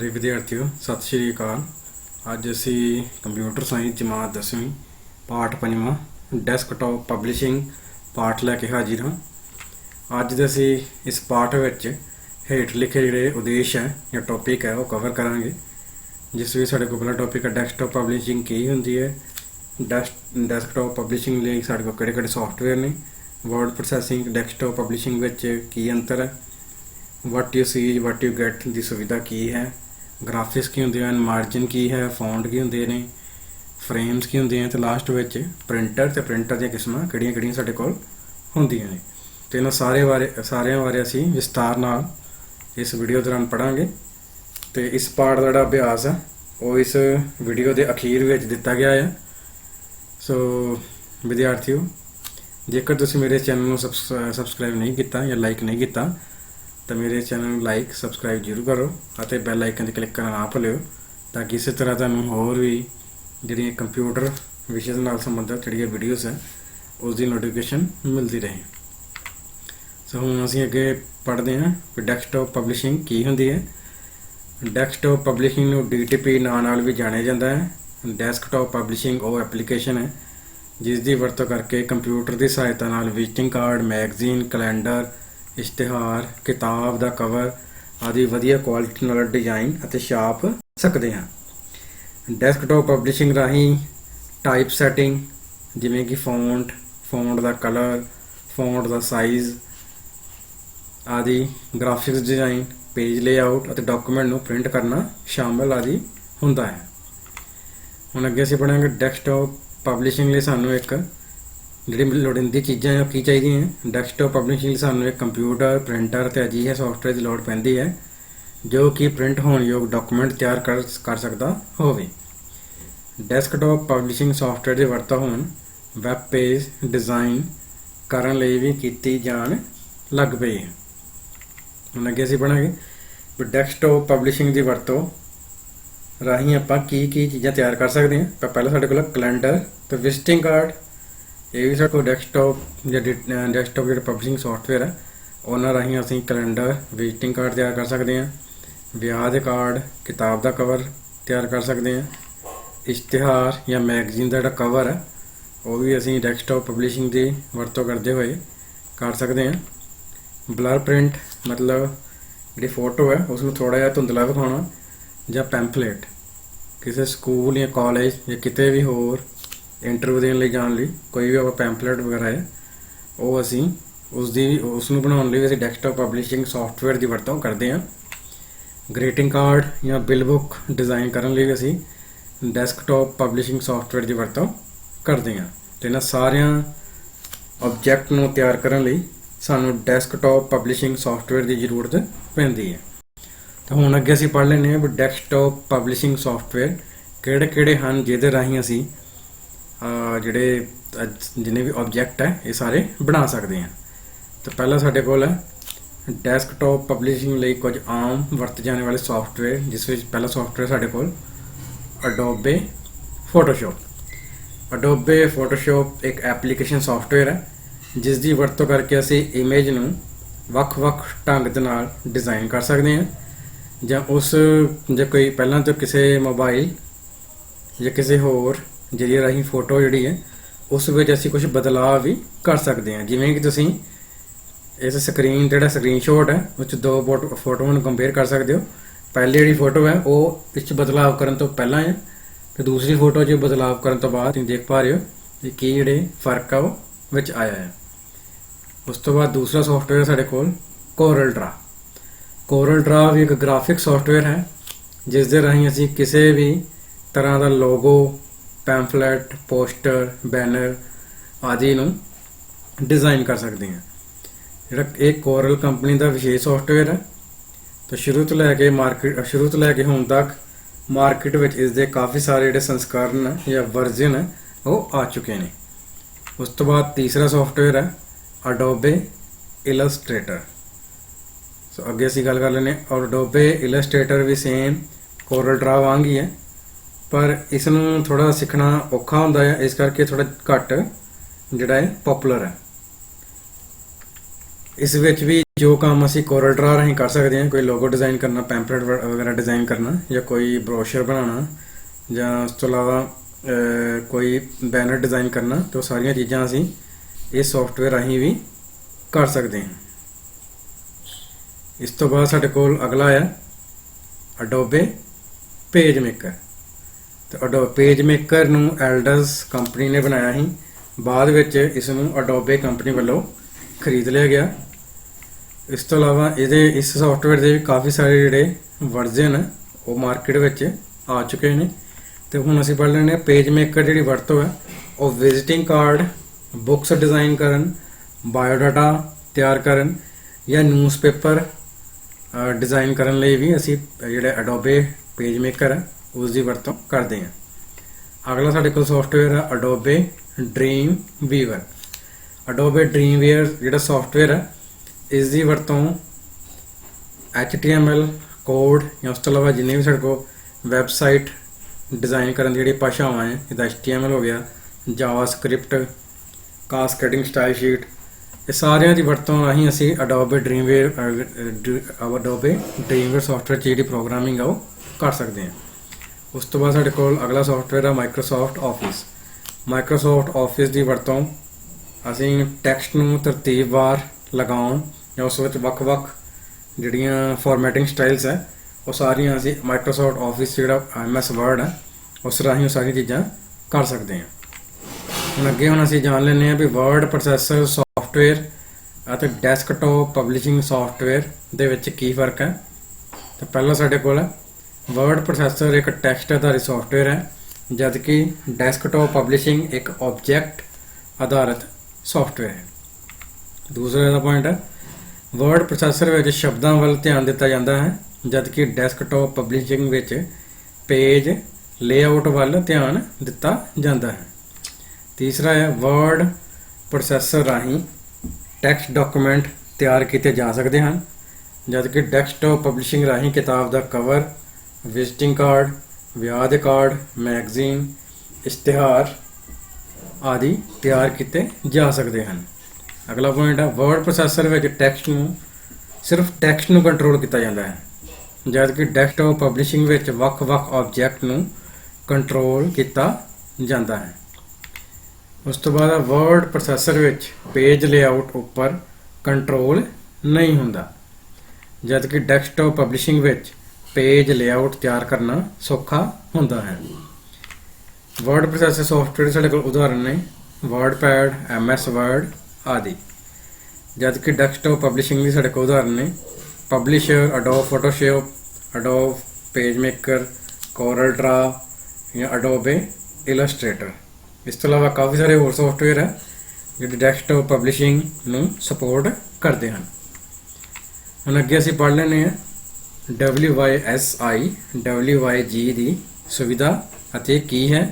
प्यारे विद्यार्थियों सत श्री अकाल। अज असी कंप्यूटर साइंस जमात 10वीं पाठ 5वां डेस्कटॉप पब्लिशिंग पाठ लैके हाजिर हाँ। अज दे असी इस पाठ विच हेठ लिखे जिहड़े उद्देश है या टॉपिक है वो कवर करांगे। जिस भी साडे कोल पहला टॉपिक है डेस्कटॉप पब्लिशिंग की हुंदी है, डेस्कटॉप पब्लिशिंग लई साडे कोल किहड़े-किहड़े सॉफ्टवेयर ने, वर्ड प्रोसैसिंग डेस्कटॉप पब्लिशिंग विच की अंतर है, what you see what you gate की सुविधा की है, ग्राफिक्स की होंगे, मार्जिन की है, फॉन्ट की होंगे ने, फ्रेम्स की होंगे हैं, तो लास्ट में प्रिंटर तो प्रिंटर दी किस्मां किहड़ियां-किहड़ियां साडे कोल होंदियां ने। तो इन्हां सारियां बारे असीं विस्तार नाल इस वीडियो दौरान पढ़ांगे। तो इस पाठ का जिहड़ा अभ्यास है वो इस वीडियो के अखीर विच दिता गया है। सो विद्यार्थियों, जेकर तुसीं मेरे चैनल को सबसक्राइब नहीं किया या लाइक नहीं किया तो मेरे चैनल लाइक सबसक्राइब जरूर करो और बैल आइकन पर क्लिक करना ना भुल्लिओ, ताकि इस तरह तुहानूं होर भी जिहड़ियां कंप्यूटर विषय नाल संबंधित जिहड़ियां वीडियोज़ है उसकी नोटिफिकेशन मिलती रहे। सो हुण असीं अगे पढ़ते हैं कि डेस्कटॉप पब्लिशिंग की हुंदी है। डेस्कटॉप पब्लिशिंग नूं DTP नाम नाल भी जाणिया जांदा है। डेस्कटॉप पब्लिशिंग वो एप्लीकेशन है जिस दी वरतों करके कंप्यूटर की सहायता नाल विजिटिंग कार्ड, मैगजीन, कैलेंडर, इश्तिहार, किताब का कवर आदि वधिया क्वालिटी नाल डिजाइन अते छाप सकते हैं। डेस्कटॉप पब्लिशिंग राही टाइप सैटिंग जिमें कि फॉन्ट का कलर, फॉन्ट का साइज़ आदि, ग्राफिक्स डिजाइन, पेज लेआउट और डॉक्यूमेंट नूं प्रिंट करना शामिल आदि हुंदा है। हुण अगे असीं पढ़ांगे डेस्कटॉप पब्लिशिंग लई सानूं एक जिहड़ी लोड़ींदी चीज़ां है की चाहिए। डेस्कटॉप पब्लिशिंग लई सानूं एक कंप्यूटर, प्रिंटर ते अजिहे सॉफ्टवेयर की लोड़ पैंदी है जो कि प्रिंट होण योग डॉक्यूमेंट तैयार कर सकदा होवे। डेस्कटॉप पब्लिशिंग सॉफ्टवेयर की वरतों हुण वैब पेज डिज़ाइन करन लई भी कीती जाण लग पई है। हुण अगे असीं पढ़ांगे भी डेस्कटॉप पब्लिशिंग की वरतों राही आपां की चीज़ां तैयार कर सकते हैं। तो पहले साडे कोल कैलेंडर तो विजिटिंग कार्ड, ये भी साडे कोल डेस्कटॉप जिहड़े पब्लिशिंग सॉफ्टवेयर है उन्हां राही असीं कैलेंडर, विजिटिंग कार्ड तैयार कर सकते हैं। विआह दे कार्ड, किताब का कवर तैयार कर सकते हैं। इश्तिहार या मैगजीन का जिहड़ा कवर है वो भी असीं डेस्कटॉप पब्लिशिंग की वरतों करते हुए कर सकते हैं। ब्लर प्रिंट मतलब जी फोटो है उसमें थोड़ा जिहा धुंधला विखाउणा, ਜਾਂ पैंफलेट किसी स्कूल या कॉलेज या किते भी होर इंटरव्यू देने ਲਈ जाण ਲਈ कोई भी आप पैंफलेट वगैरह है वो असी उसनूं बनाउण ਲਈ ਅਸੀਂ डेस्कटॉप पब्लिशिंग सॉफ्टवेयर की वरतों करते हैं। ग्रीटिंग कार्ड या बिल बुक डिज़ाइन करन ਲਈ ਅਸੀਂ डेस्कटॉप पब्लिशिंग सॉफ्टवेयर की वरतों करते हैं। तो इन्हां सारियां ऑब्जेक्ट नूं तैयार करन ਲਈ सानूं डेस्कटॉप पब्लिशिंग सॉफ्टवेयर की जरूरत पैंदी है। तो हुण अगे असीं पढ़ लैंदे हां भी डेस्कटॉप पब्लिशिंग सॉफ्टवेयर किहड़े-किहड़े हन जिहदे राही असीं जिहड़े जिन्ने भी ऑब्जेक्ट है ये सारे बना सकते हैं। तो पहला साडे कोल है डेस्कटॉप पब्लिशिंग लई कुछ आम वरते जाने वाले सॉफ्टवेयर, जिस विच पहला सॉफ्टवेयर साडे कोल अडोबे फोटोशॉप। अडोबे फोटोशॉप एक एप्लीकेशन सॉफ्टवेयर है जिस दी वरतों करके असीं इमेज नूं ਵੱਖ-ਵੱਖ ढंग दे नाल डिज़ाइन कर सकते हैं, ਜਾਂ उस जे कोई पहला तो किसी मोबाइल या किसी होर जरिए राही फोटो जिहड़ी है उस विच असीं कुछ बदलाव भी कर सकते हैं। जिवें कि तुसीं इस स्क्रीन जिहड़ा स्क्रीनशॉट है उस दो फोटोआं नूं कंपेयर कर सकते हो। पहली जिहड़ी फोटो है वो इस बदलाव करन तो पहला है तो दूसरी फोटो 'च बदलाव करन तो बाद तुसीं देख पा रहे हो कि जिहड़े फर्क है वो विच आया है। उस तो बाद दूसरा सॉफ्टवेयर साडे कोल कोरल ड्रा। कोरल ड्रा भी एक ग्राफिक सॉफ्टवेयर है जिस दे राही असीं किसी भी तरह का लोगो, पैंफलेट, पोस्टर, बैनर आदि नूं डिज़ाइन कर सकते हैं। जिहड़ा एक कोरल कंपनी का विशेष सॉफ्टवेयर है। तो शुरू तो लैके हुण तक मार्केट विच इसके काफ़ी सारे जिहड़े संस्करण या वर्जन है वो आ चुके हैं। उस तो बाद तीसरा सॉफ्टवेयर है अडोबे इलस्ट्रेटर। सो अगे असीं गल कर लैंदे और अडोबे इलस्ट्रेटर भी सेम कोरल ड्रा वांग ही है, पर इसनूं थोड़ा सीखना औखा हुंदा है, इस करके थोड़ा घट जिहड़ा है पॉपुलर है। इस विच भी जो काम असी कोरल ड्रा राਹੀਂ कर सकते हैं, कोई लोगो डिज़ाइन करना, पैंपलेट वगैरह डिज़ाइन करना, या कोई ब्रोशर बनाना, ਜਾਂ ਉਸ ਤੋਂ ਇਲਾਵਾ ਕੋਈ ਬੈਨਰ ਡਿਜ਼ਾਈਨ ਕਰਨਾ, तो ਸਾਰੀਆਂ ਚੀਜ਼ਾਂ ਅਸੀਂ ਇਸ ਸੌਫਟਵੇਅਰ ਰਾਹੀਂ ਵੀ ਕਰ ਸਕਦੇ ਹਾਂ। ਇਸ ਤੋਂ ਬਾਅਦ ਸਾਡੇ ਕੋਲ ਅਗਲਾ ਆ ਅਡੋਬੇ ਪੇਜ ਮੇਕਰ। ਤੇ ਅਡੋਬੇ ਪੇਜ ਮੇਕਰ ਨੂੰ ਐਲਡਸ ਕੰਪਨੀ ਨੇ ਬਣਾਇਆ ਸੀ, ਬਾਅਦ ਵਿੱਚ ਇਸ ਨੂੰ ਅਡੋਬੇ ਕੰਪਨੀ ਵੱਲੋਂ ਖਰੀਦ ਲਿਆ ਗਿਆ। ਇਸ ਤੋਂ ਇਲਾਵਾ ਇਸ ਸੌਫਟਵੇਅਰ ਦੇ ਵੀ ਕਾਫੀ ਸਾਰੇ ਜਿਹੜੇ ਵਰਜ਼ਨ ਉਹ ਮਾਰਕੀਟ ਵਿੱਚ ਆ ਚੁੱਕੇ ਨੇ। ਤੇ ਹੁਣ ਅਸੀਂ ਪੜ੍ਹ ਲੈਂਦੇ ਹਾਂ ਪੇਜ ਮੇਕਰ ਜਿਹੜੀ ਵਰਤੋਂ ਹੈ ਉਹ ਵਿਜ਼ਿਟਿੰਗ ਕਾਰਡ, ਬੁੱਕਸ ਡਿਜ਼ਾਈਨ ਕਰਨ, ਬਾਇਓਡਾਟਾ ਤਿਆਰ ਕਰਨ ਜਾਂ ਨਿਊਜ਼ਪੇਪਰ ਡਿਜ਼ਾਈਨ ਕਰਨ ਲਈ ਵੀ ਅਸੀਂ ਜਿਹੜੇ ਅਡੋਬੇ ਪੇਜ ਮੇਕਰ ਹੈ ਉਸ ਦੀ ਵਰਤੋਂ ਕਰਦੇ ਹਾਂ। ਅਗਲਾ ਸਾਡੇ ਕੋਲ ਸੌਫਟਵੇਅਰ ਹੈ ਅਡੋਬੇ ਡ੍ਰੀਮ ਵੀਵਰ। ਅਡੋਬੇ ਡ੍ਰੀਮ ਵੀਵਰ ਜਿਹੜਾ ਸੌਫਟਵੇਅਰ ਹੈ ਇਸ ਦੀ ਵਰਤੋਂ HTML ਕੋਡ ਜਾਂ ਉਸ ਤੋਂ ਇਲਾਵਾ ਜਿੰਨੇ ਵੀ ਸਾਡੇ ਕੋਲ ਵੈਬਸਾਈਟ डिज़ाइन करने की ਜਿਹੜੀ ਭਾਸ਼ਾਵਾਂ ਹੈ, ਇਹਦਾ HTML ਹੋ ਗਿਆ, ਜਾਵਾਸਕ੍ਰਿਪਟ, ਕਾਸਕੇਡਿੰਗ ਸਟਾਈਲ ਸ਼ੀਟ, ਇਹ ਸਾਰਿਆਂ ਦੀ ਵਰਤੋਂ ਰਾਹੀਂ ਅਸੀਂ ਅਡੋਬੇ ਡ੍ਰੀਮਵੇਅਰ ਸੌਫਟਵੇਅਰ 'ਚ ਜਿਹੜੀ ਪ੍ਰੋਗਰਾਮਿੰਗ ਆ ਉਹ ਕਰ ਸਕਦੇ ਹਾਂ। ਉਸ ਤੋਂ ਬਾਅਦ ਸਾਡੇ ਕੋਲ ਅਗਲਾ ਸੌਫਟਵੇਅਰ ਹੈ ਮਾਈਕਰੋਸਾਫਟ ਆਫਿਸ। ਮਾਈਕਰੋਸਾਫਟ ਆਫਿਸ ਦੀ ਵਰਤੋਂ ਅਸੀਂ ਟੈਕਸਟ ਨੂੰ ਤਰਤੀਬਵਾਰ ਲਗਾਉਣ ਜਾਂ ਉਸ ਵਿੱਚ ਵੱਖ-ਵੱਖ ਜਿਹੜੀਆਂ ਫਾਰਮੈਟਿੰਗ ਸਟਾਈਲਸ ਹੈ ਉਹ ਸਾਰੀਆਂ ਅਸੀਂ ਮਾਈਕਰੋਸਾਫਟ ਆਫਿਸ ਜਿਹੜਾ MS ਵਰਡ ਹੈ ਉਸ ਰਾਹੀਂ ਉਹ ਸਾਰੀਆਂ ਚੀਜ਼ਾਂ ਕਰ ਸਕਦੇ ਹਾਂ। ਹੁਣ ਅਸੀਂ ਜਾਣ ਲੈਂਦੇ ਹਾਂ ਵੀ ਵਰਡ ਪ੍ਰੋਸੈਸਰ ਸੌਫਟਵੇਅਰ ਅਤੇ ਡੈਸਕਟਾਪ ਪਬਲਿਸ਼ਿੰਗ ਸੌਫਟਵੇਅਰ ਦੇ ਵਿੱਚ ਕੀ ਫਰਕ ਹੈ। ਤਾਂ ਪਹਿਲਾਂ ਸਾਡੇ ਕੋਲ ਵਰਡ ਪ੍ਰੋਸੈਸਰ ਇੱਕ ਟੈਕਸਟ ਆਧਾਰਿਤ ਸੌਫਟਵੇਅਰ ਹੈ, ਜਦਕਿ ਡੈਸਕਟਾਪ ਪਬਲਿਸ਼ਿੰਗ ਇੱਕ ਆਬਜੈਕਟ ਆਧਾਰਿਤ ਸੌਫਟਵੇਅਰ ਹੈ। ਦੂਸਰਾ ਦਾ ਪੁਆਇੰਟ ਹੈ ਵਰਡ ਪ੍ਰੋਸੈਸਰ ਵਿੱਚ ਸ਼ਬਦਾਂ ਵੱਲ ਧਿਆਨ ਦਿੱਤਾ ਜਾਂਦਾ ਹੈ, ਜਦਕਿ ਡੈਸਕਟਾਪ ਪਬਲਿਸ਼ਿੰਗ ਵਿੱਚ ਪੇਜ ਲੇਆਊਟ ਵੱਲ ਧਿਆਨ ਦਿੱਤਾ ਜਾਂਦਾ ਹੈ। ਤੀਸਰਾ ਹੈ ਵਰਡ ਪ੍ਰੋਸੈਸਰ ਰਾਹੀਂ ਟੈਕਸਟ ਡਾਕੂਮੈਂਟ ਤਿਆਰ ਕੀਤੇ ਜਾ ਸਕਦੇ ਹਨ, ਜਦਕਿ ਡੈਸਕਟਾਪ ਪਬਲਿਸ਼ਿੰਗ ਰਾਹੀਂ ਕਿਤਾਬ ਦਾ ਕਵਰ, ਵਿਜ਼ਿਟਿੰਗ ਕਾਰਡ, ਵਿਆਹ ਦੇ ਕਾਰਡ, ਮੈਗਜ਼ੀਨ, ਇਸ਼ਤਿਹਾਰ ਆਦਿ ਤਿਆਰ ਕੀਤੇ ਜਾ ਸਕਦੇ ਹਨ। ਅਗਲਾ ਪੁਆਇੰਟ ਹੈ ਵਰਡ ਪ੍ਰੋਸੈਸਰ ਵਿੱਚ ਸਿਰਫ ਟੈਕਸਟ ਨੂੰ ਕੰਟਰੋਲ ਕੀਤਾ ਜਾਂਦਾ ਹੈ, ਜਦਕਿ ਡੈਸਕਟਾਪ ਪਬਲਿਸ਼ਿੰਗ ਵਿੱਚ ਵੱਖ-ਵੱਖ ਆਬਜੈਕਟ ਨੂੰ ਕੰਟਰੋਲ ਕੀਤਾ ਜਾਂਦਾ ਹੈ। ਉਸ ਤੋਂ ਬਾਅਦ ਵਰਡ ਪ੍ਰੋਸੈਸਰ ਵਿੱਚ ਪੇਜ ਲੇਆਊਟ ਉੱਪਰ ਕੰਟਰੋਲ ਨਹੀਂ ਹੁੰਦਾ, ਜਦਕਿ ਡੈਸਕਟਾਪ ਪਬਲਿਸ਼ਿੰਗ ਵਿੱਚ ਪੇਜ ਲੇਆਊਟ ਤਿਆਰ ਕਰਨਾ ਸੌਖਾ ਹੁੰਦਾ ਹੈ। ਵਰਡ ਪ੍ਰੋਸੈਸਰ ਸੌਫਟਵੇਅਰ ਸਾਡੇ ਕੋਲ ਉਦਾਹਰਨ ਨੇ ਵਰਡਪੈਡ, MS ਵਰਡ ਆਦਿ, ਜਦਕਿ ਡੈਸਕਟਾਪ ਪਬਲਿਸ਼ਿੰਗ ਦੀ ਸਾਡੇ ਕੋਲ ਉਦਾਹਰਨ ਨੇ publisher, Adobe Photoshop, Adobe PageMaker, Corel Draw ਜਾਂ ਅਡੋਬੇ ਇਲਸਟ੍ਰੇਟਰ। ਇਸ ਤੋਂ ਇਲਾਵਾ ਕਾਫੀ ਸਾਰੇ ਹੋਰ ਸੌਫਟਵੇਅਰ ਹੈ ਜਿਹੜੇ ਡੈਸਕਟਾਪ ਪਬਲਿਸ਼ਿੰਗ ਨੂੰ ਸਪੋਰਟ ਕਰਦੇ ਹਨ। ਹੁਣ ਅੱਗੇ ਅਸੀਂ ਪੜ੍ਹ ਲੈਂਦੇ ਹਾਂ WYSI WYG ਦੀ ਸੁਵਿਧਾ ਅਤੇ ਕੀ ਹੈ।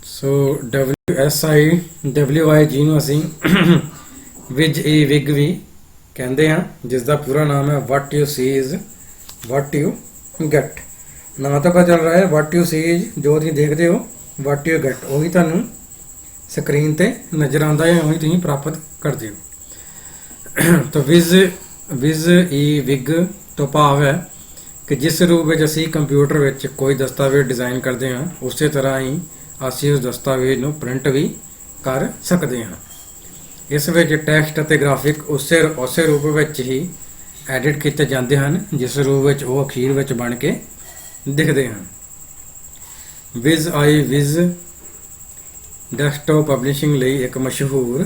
ਸੋ WSI WYG ਨੂੰ ਅਸੀਂ ਵਿਗ ਵੀ ਕਹਿੰਦੇ ਹਾਂ, ਜਿਸ ਦਾ ਪੂਰਾ ਨਾਮ ਹੈ What You See is What You Get। ਨਾ ਤਾਂ ਪਤਾ ਚੱਲ ਰਿਹਾ ਹੈ What You See is ਜੋ ਤੁਸੀਂ ਦੇਖਦੇ ਹੋ, What You Get ਉਹੀ ਤੁਹਾਨੂੰ ਸਕਰੀਨ ਤੇ ਨਜ਼ਰ ਆਉਂਦਾ ਹੈ, ਉਹੀ ਤੁਸੀਂ ਪ੍ਰਾਪਤ ਕਰਦੇ ਹੋ। ਤਾਂ ਵਿਗ ਤੋਂ ਭਾਵ ਹੈ ਕਿ ਜਿਸ ਰੂਪ ਵਿੱਚ ਅਸੀਂ ਕੰਪਿਊਟਰ ਵਿੱਚ ਕੋਈ ਦਸਤਾਵੇਜ਼ ਡਿਜ਼ਾਈਨ ਕਰਦੇ ਹਾਂ ਉਸੇ ਤਰ੍ਹਾਂ ਹੀ ਅਸੀਂ ਉਸ ਦਸਤਾਵੇਜ਼ ਨੂੰ ਪ੍ਰਿੰਟ ਵੀ ਕਰ ਸਕਦੇ ਹਾਂ। ਇਸ ਵਿੱਚ ਟੈਕਸਟ ਅਤੇ ਗ੍ਰਾਫਿਕ ਉਸੇ ਰੂਪ ਵਿੱਚ ਹੀ ਐਡਿਟ ਕੀਤੇ ਜਾਂਦੇ ਹਨ ਜਿਸ ਰੂਪ ਵਿੱਚ ਉਹ ਅਖੀਰ ਵਿੱਚ ਬਣ ਕੇ ਦਿਖਦੇ ਹਨ। ਵਿਜ਼ ਡੈਸਕਟਾਪ ਪਬਲਿਸ਼ਿੰਗ ਲਈ ਇੱਕ ਮਸ਼ਹੂਰ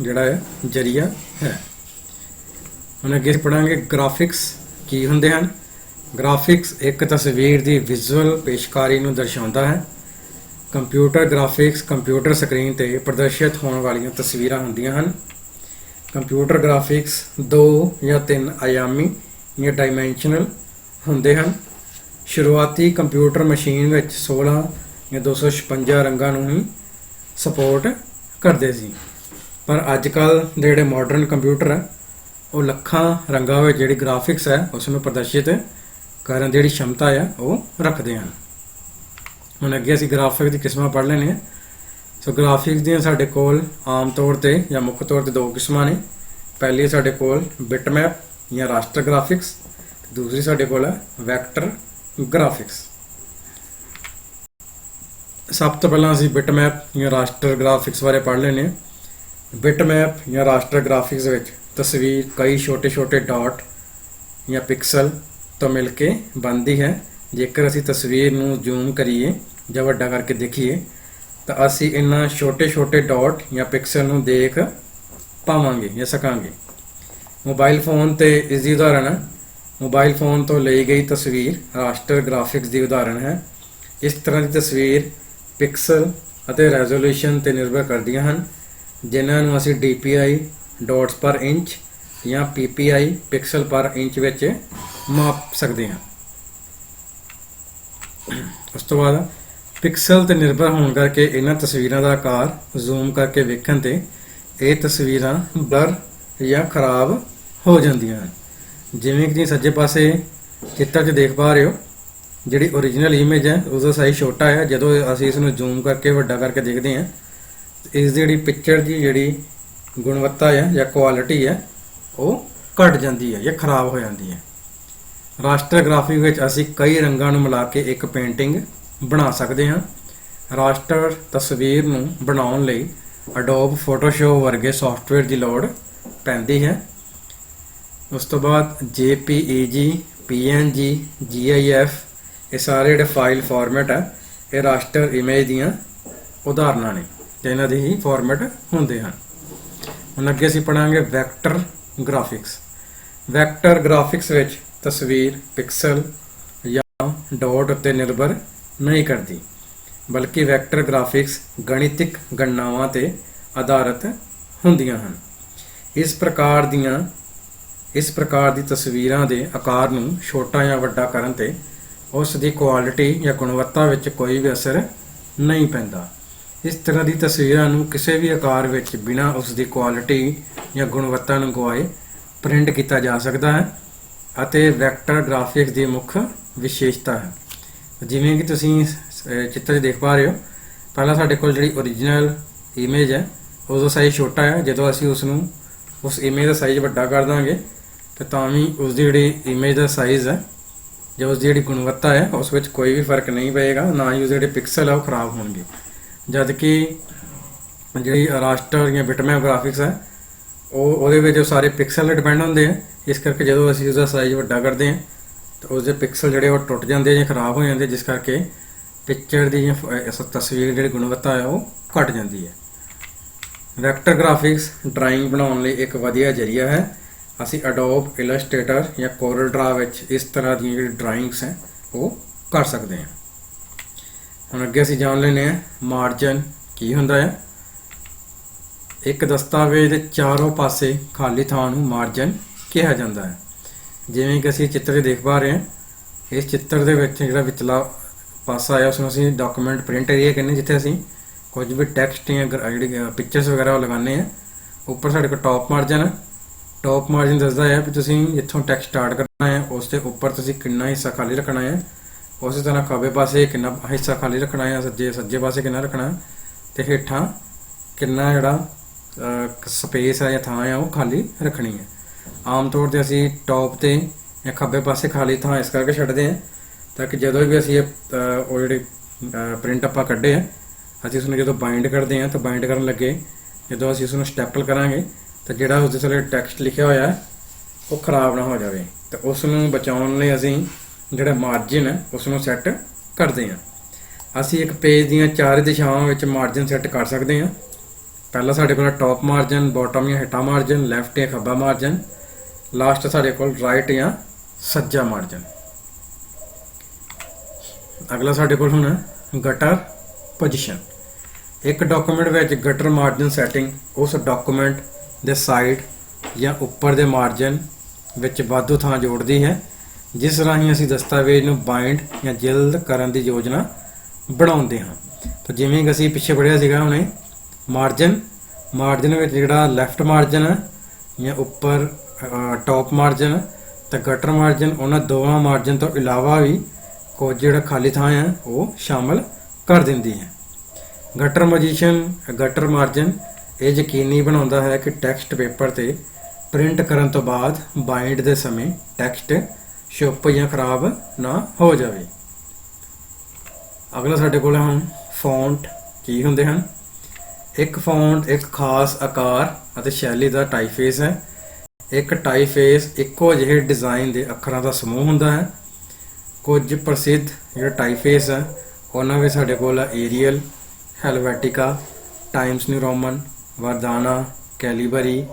ਜਿਹੜਾ ਹੈ ਜ਼ਰੀਆ ਹੈ। ਹੁਣ ਅੱਗੇ ਪੜਾਂਗੇ ਗ੍ਰਾਫਿਕਸ ਕੀ ਹੁੰਦੇ ਹਨ। ਗ੍ਰਾਫਿਕਸ ਇੱਕ ਤਸਵੀਰ ਦੀ ਵਿਜ਼ੂਅਲ ਪੇਸ਼ਕਾਰੀ ਨੂੰ ਦਰਸਾਉਂਦਾ ਹੈ। ਕੰਪਿਊਟਰ ਗ੍ਰਾਫਿਕਸ ਕੰਪਿਊਟਰ ਸਕਰੀਨ ਤੇ ਪ੍ਰਦਰਸ਼ਿਤ ਹੋਣ ਵਾਲੀਆਂ ਤਸਵੀਰਾਂ ਹੁੰਦੀਆਂ ਹਨ। ਕੰਪਿਊਟਰ ਗ੍ਰਾਫਿਕਸ 2 ਜਾਂ 3 ਆਯਾਮੀ ਜਾਂ ਡਾਇਮੈਂਸ਼ਨਲ ਹੁੰਦੇ ਹਨ। ਸ਼ੁਰੂਆਤੀ ਕੰਪਿਊਟਰ ਮਸ਼ੀਨ ਵਿੱਚ 16 ਜਾਂ 256 ਰੰਗਾਂ ਨੂੰ ਹੀ ਸਪੋਰਟ ਕਰਦੇ ਸੀ, ਪਰ ਅੱਜ ਕੱਲ੍ਹ ਦੇ ਜਿਹੜੇ ਮਾਡਰਨ ਕੰਪਿਊਟਰ ਹੈ ਉਹ ਲੱਖਾਂ ਰੰਗਾਂ ਵਿੱਚ ਜਿਹੜੀ ਗ੍ਰਾਫਿਕਸ ਹੈ ਉਸ ਨੂੰ ਪ੍ਰਦਰਸ਼ਿਤ ਕਰਨ ਦੀ ਜਿਹੜੀ क्षमता ਹੈ ਉਹ ਰੱਖਦੇ ਹਨ। ਹੁਣ ਅੱਗੇ ਅਸੀਂ ਗ੍ਰਾਫਿਕ ਦੀ ਕਿਸਮਾਂ ਪੜ੍ਹ ਲੈਂਦੇ ਹਾਂ। ਸੋ ਗ੍ਰਾਫਿਕਸ ਦੀਆਂ ਸਾਡੇ ਕੋਲ ਆਮ ਤੌਰ ਤੇ ਜਾਂ ਮੁੱਖ ਤੌਰ ਤੇ ਦੋ ਕਿਸਮਾਂ ਨੇ। पहली साडे कोल बिटमैप या रास्टर ग्राफिक्स, दूसरी साडे कोल है वैक्टर ग्राफिक्स। सब तो पहला असीं बिटमैप या रास्टर ग्राफिक्स बारे पढ़ लेने। बिटमैप या रास्टर ग्राफिक्स विच तस्वीर कई छोटे छोटे डॉट या पिक्सल तो मिल के बनती है। जेकर असी तस्वीर नूं जूम करिए ਜਾਂ ਵੱਡਾ करके देखिए तो असी इन्हां छोटे छोटे डॉट या पिक्सल नूं देख पावांगे या सकांगे। मोबाइल फोन ते इसकी उदाहरण है। मोबाइल फोन तो ली गई तस्वीर रास्टर ग्राफिक्स की उदाहरण है। इस तरह की तस्वीर पिक्सल ਅਤੇ ਰੈਜ਼ੋਲੂਸ਼ਨ ਤੇ निर्भर करदियां ਹਨ, जिन्हां नूं असीं DPI डॉट्स पर इंच या PPI पिक्सल पर इंच विच माप सकते हैं। उस तो बाद पिक्सल ते निर्भर होने करके इन्हां तस्वीरां दा आकार जूम करके वेखण ते ਇਹ तस्वीरां ब्लर ਜਾਂ खराब हो ਜਾਂਦੀਆਂ ਹਨ। ਜਿਵੇਂ ਕਿ ਤੁਸੀਂ ਸੱਜੇ ਪਾਸੇ ਚਿੱਤਰ 'ਚ ਦੇਖ ਪਾ ਰਹੇ ਹੋ, ਜਿਹੜੀ ओरिजिनल इमेज है उसका साइज छोटा है। जो असीं इस नूं जूम करके ਵੱਡਾ करके देखते हैं इस दी पिक्चर की जिहड़ी गुणवत्ता है या क्वालिटी है वो घट जाती है या खराब हो जाती है। रास्टर ग्राफिक विच असीं कई रंगां नूं मिला के एक पेंटिंग बना सकते हैं। रास्टर तस्वीर नूं बनाउण लई अडोब फोटोशॉप वर्गे सॉफ्टवेयर की लोड़ पैंदी है। उस तो बाद JPEG PNG GIF ये सारे जिहड़े फाइल फॉर्मेट है ये रास्टर इमेज दीयां उदाहरणां ने ते इन्हां दे ही फॉर्मेट हुंदे हन। हुण अगे असीं पढ़ांगे वैक्टर ग्राफिक्स। वैक्टर ग्राफिक्स विच तस्वीर पिक्सल या डॉट उत्ते निर्भर नहीं करती, बल्कि वैक्टर ग्राफिक्स गणितिक गणनावां ते आधारित हुंदियां हन। इस प्रकार दी तस्वीरां दे आकार नूं छोटा या वड्डा करन ते उस दी क्वालिटी या गुणवत्ता विच कोई भी असर नहीं पैंदा। इस तरह की तस्वीरां नूं किसी भी आकार विच बिना उस दी क्वालिटी या गुणवत्ता नूं गवाए प्रिंट किया जा सकता है ਅਤੇ वैक्टर ग्राफिक्स की मुख्य विशेषता है। जिवें कि तुसीं चित्र देख पा रहे हो, पहला साडे कोल जिहड़ी ओरिजिनल इमेज है उसका साइज छोटा है। जो असीं उस इमेज का साइज वड्डा कर देंगे तो तां भी उसकी जिहड़ी इमेज का साइज है जो उसकी जिहड़ी गुणवत्ता है उस विच कोई भी फर्क नहीं पेगा, ना ही उसके जिहड़े पिक्सल है वो खराब होणगे। जबकि जिहड़ी रास्टर या बिटमैप ग्राफिक्स है वो सारे पिक्सल डिपेंड होंगे हैं। इस करके जो असीं उसका साइज वड्डा करते हैं तो उसके पिक्सल जिहड़े वो टुट जाते हैं, खराब हो जाते, जिस करके पिक्चर की तस्वीर जिहड़ी गुणवत्ता है वो घट जाती है। वैक्टर ग्राफिक्स ड्राइंग बनाने लई एक वधिया जरिया है। असीं अडोब इलस्ट्रेटर या कोरल ड्रा विच इस तरह दी जिहड़ी ड्राइंग्स हैं वो कर सकते हैं। हुण अगे असीं जान लैंदे हां मार्जन की हुंदा है। एक दस्तावेज दे चारों पासे खाली थां नूं मार्जन कहा जाता है। जिवें कि असीं चित्र देख पा रहे हैं, इस चित्र दे विच जिहड़ा विचला पासा है उसनूं असीं डॉक्यूमेंट प्रिंट एरिया कहने, जिथे असीं कुछ भी टैक्सट या जिहड़ी पिक्चर्स वगैरह लगाने हैं। उपर साडे कोल टॉप मार्जन है। टॉप मार्जन दसदा है भी तुसीं इत्थों टैक्सट स्टार्ट करना है, उसके उपर तुसीं कितना हिस्सा खाली रखना है, उस तरह खब्बे पासे कितना हिस्सा खाली रखना है, सज्जे पासे कितना रखना है, तो हेठां कितना जिहड़ा स्पेस है या थां है वो खाली रखनी है। आम तौर पर असीं टॉप ते या खब्बे पासे खाली थां इस करके छड्डदे हैं ताकि जदों भी असीं वो जिहड़ी प्रिंट आपां कड्ढे हैं असीं उसनूं जदों बाइंड करते हैं तो बाइंड करन लगे जदों असीं उसनूं स्टैपल करांगे तो जिहड़ा उसदे थल्ले टैक्सट लिखिया होया है वो खराब ना हो जाए। तो उसनूं बचाउण लई असीं जिहड़ा मार्जिन है उसनूं सैट करते हैं। असीं एक पेज दीयां चार दिशावां विच मार्जिन सैट कर सकते हैं। पहला साडे कोल टॉप मार्जिन, बॉटम या हेठा मार्जिन, लैफ्ट या खब्बा मार्जिन, लास्ट साडे कोल राइट या सज्जा मार्जिन। अगला साडे कोल हुण गटर पोजीशन। एक document which gutter margin setting उस डॉक्यूमेंट दे साइड या उपर दे मार्जिन विच वाधू थां जोड़दी है, जिस राहीं असीं दस्तावेज नूं बाइंड या जिल्द करन दी योजना बनाउंदे हां। तो जिवें कि असीं पिछे पढ़िया सीगा हुणे मार्जिन विच जिहड़ा लैफ्ट मार्जिन है या उपर टॉप मार्जिन तो गटर मार्जिन उन्हां दोवां मार्जिन तो इलावा भी कुछ जिहड़ा खाली थां है वो शामिल कर दिंदी है। गटर मार्जिन ये यकीनी बनाउंदा है कि टैक्सट पेपर ते ਪ੍ਰਿੰਟ ਕਰਨ ਤੋਂ ਬਾਅਦ ਬਾਈਂਡ ਦੇ ਸਮੇਂ ਟੈਕਸਟ ਛੁਪ ਜਾਂ ਖਰਾਬ ਨਾ ਹੋ ਜਾਵੇ। ਅਗਲਾ ਸਾਡੇ ਕੋਲ ਹੁਣ ਫੌਂਟ ਕੀ ਹੁੰਦੇ ਹਨ। ਇੱਕ ਫੌਂਟ ਇੱਕ ਖਾਸ ਆਕਾਰ ਅਤੇ ਸ਼ੈਲੀ ਦਾ ਟਾਈਪਫੇਸ ਹੈ। ਇੱਕ ਟਾਈਪਫੇਸ ਇੱਕੋ ਜਿਹੇ ਡਿਜ਼ਾਈਨ ਦੇ ਅੱਖਰਾਂ ਦਾ ਸਮੂਹ ਹੁੰਦਾ ਹੈ। ਕੁਝ ਪ੍ਰਸਿੱਧ ਜਿਹੜੇ ਟਾਈਪਫੇਸ ਹੈ ਉਹਨਾਂ ਵਿੱਚ ਸਾਡੇ ਕੋਲ Ariel, Helvetica, Times New Roman, ਵਰਦਾਨਾ, ਕੈਲੀਬਰੀ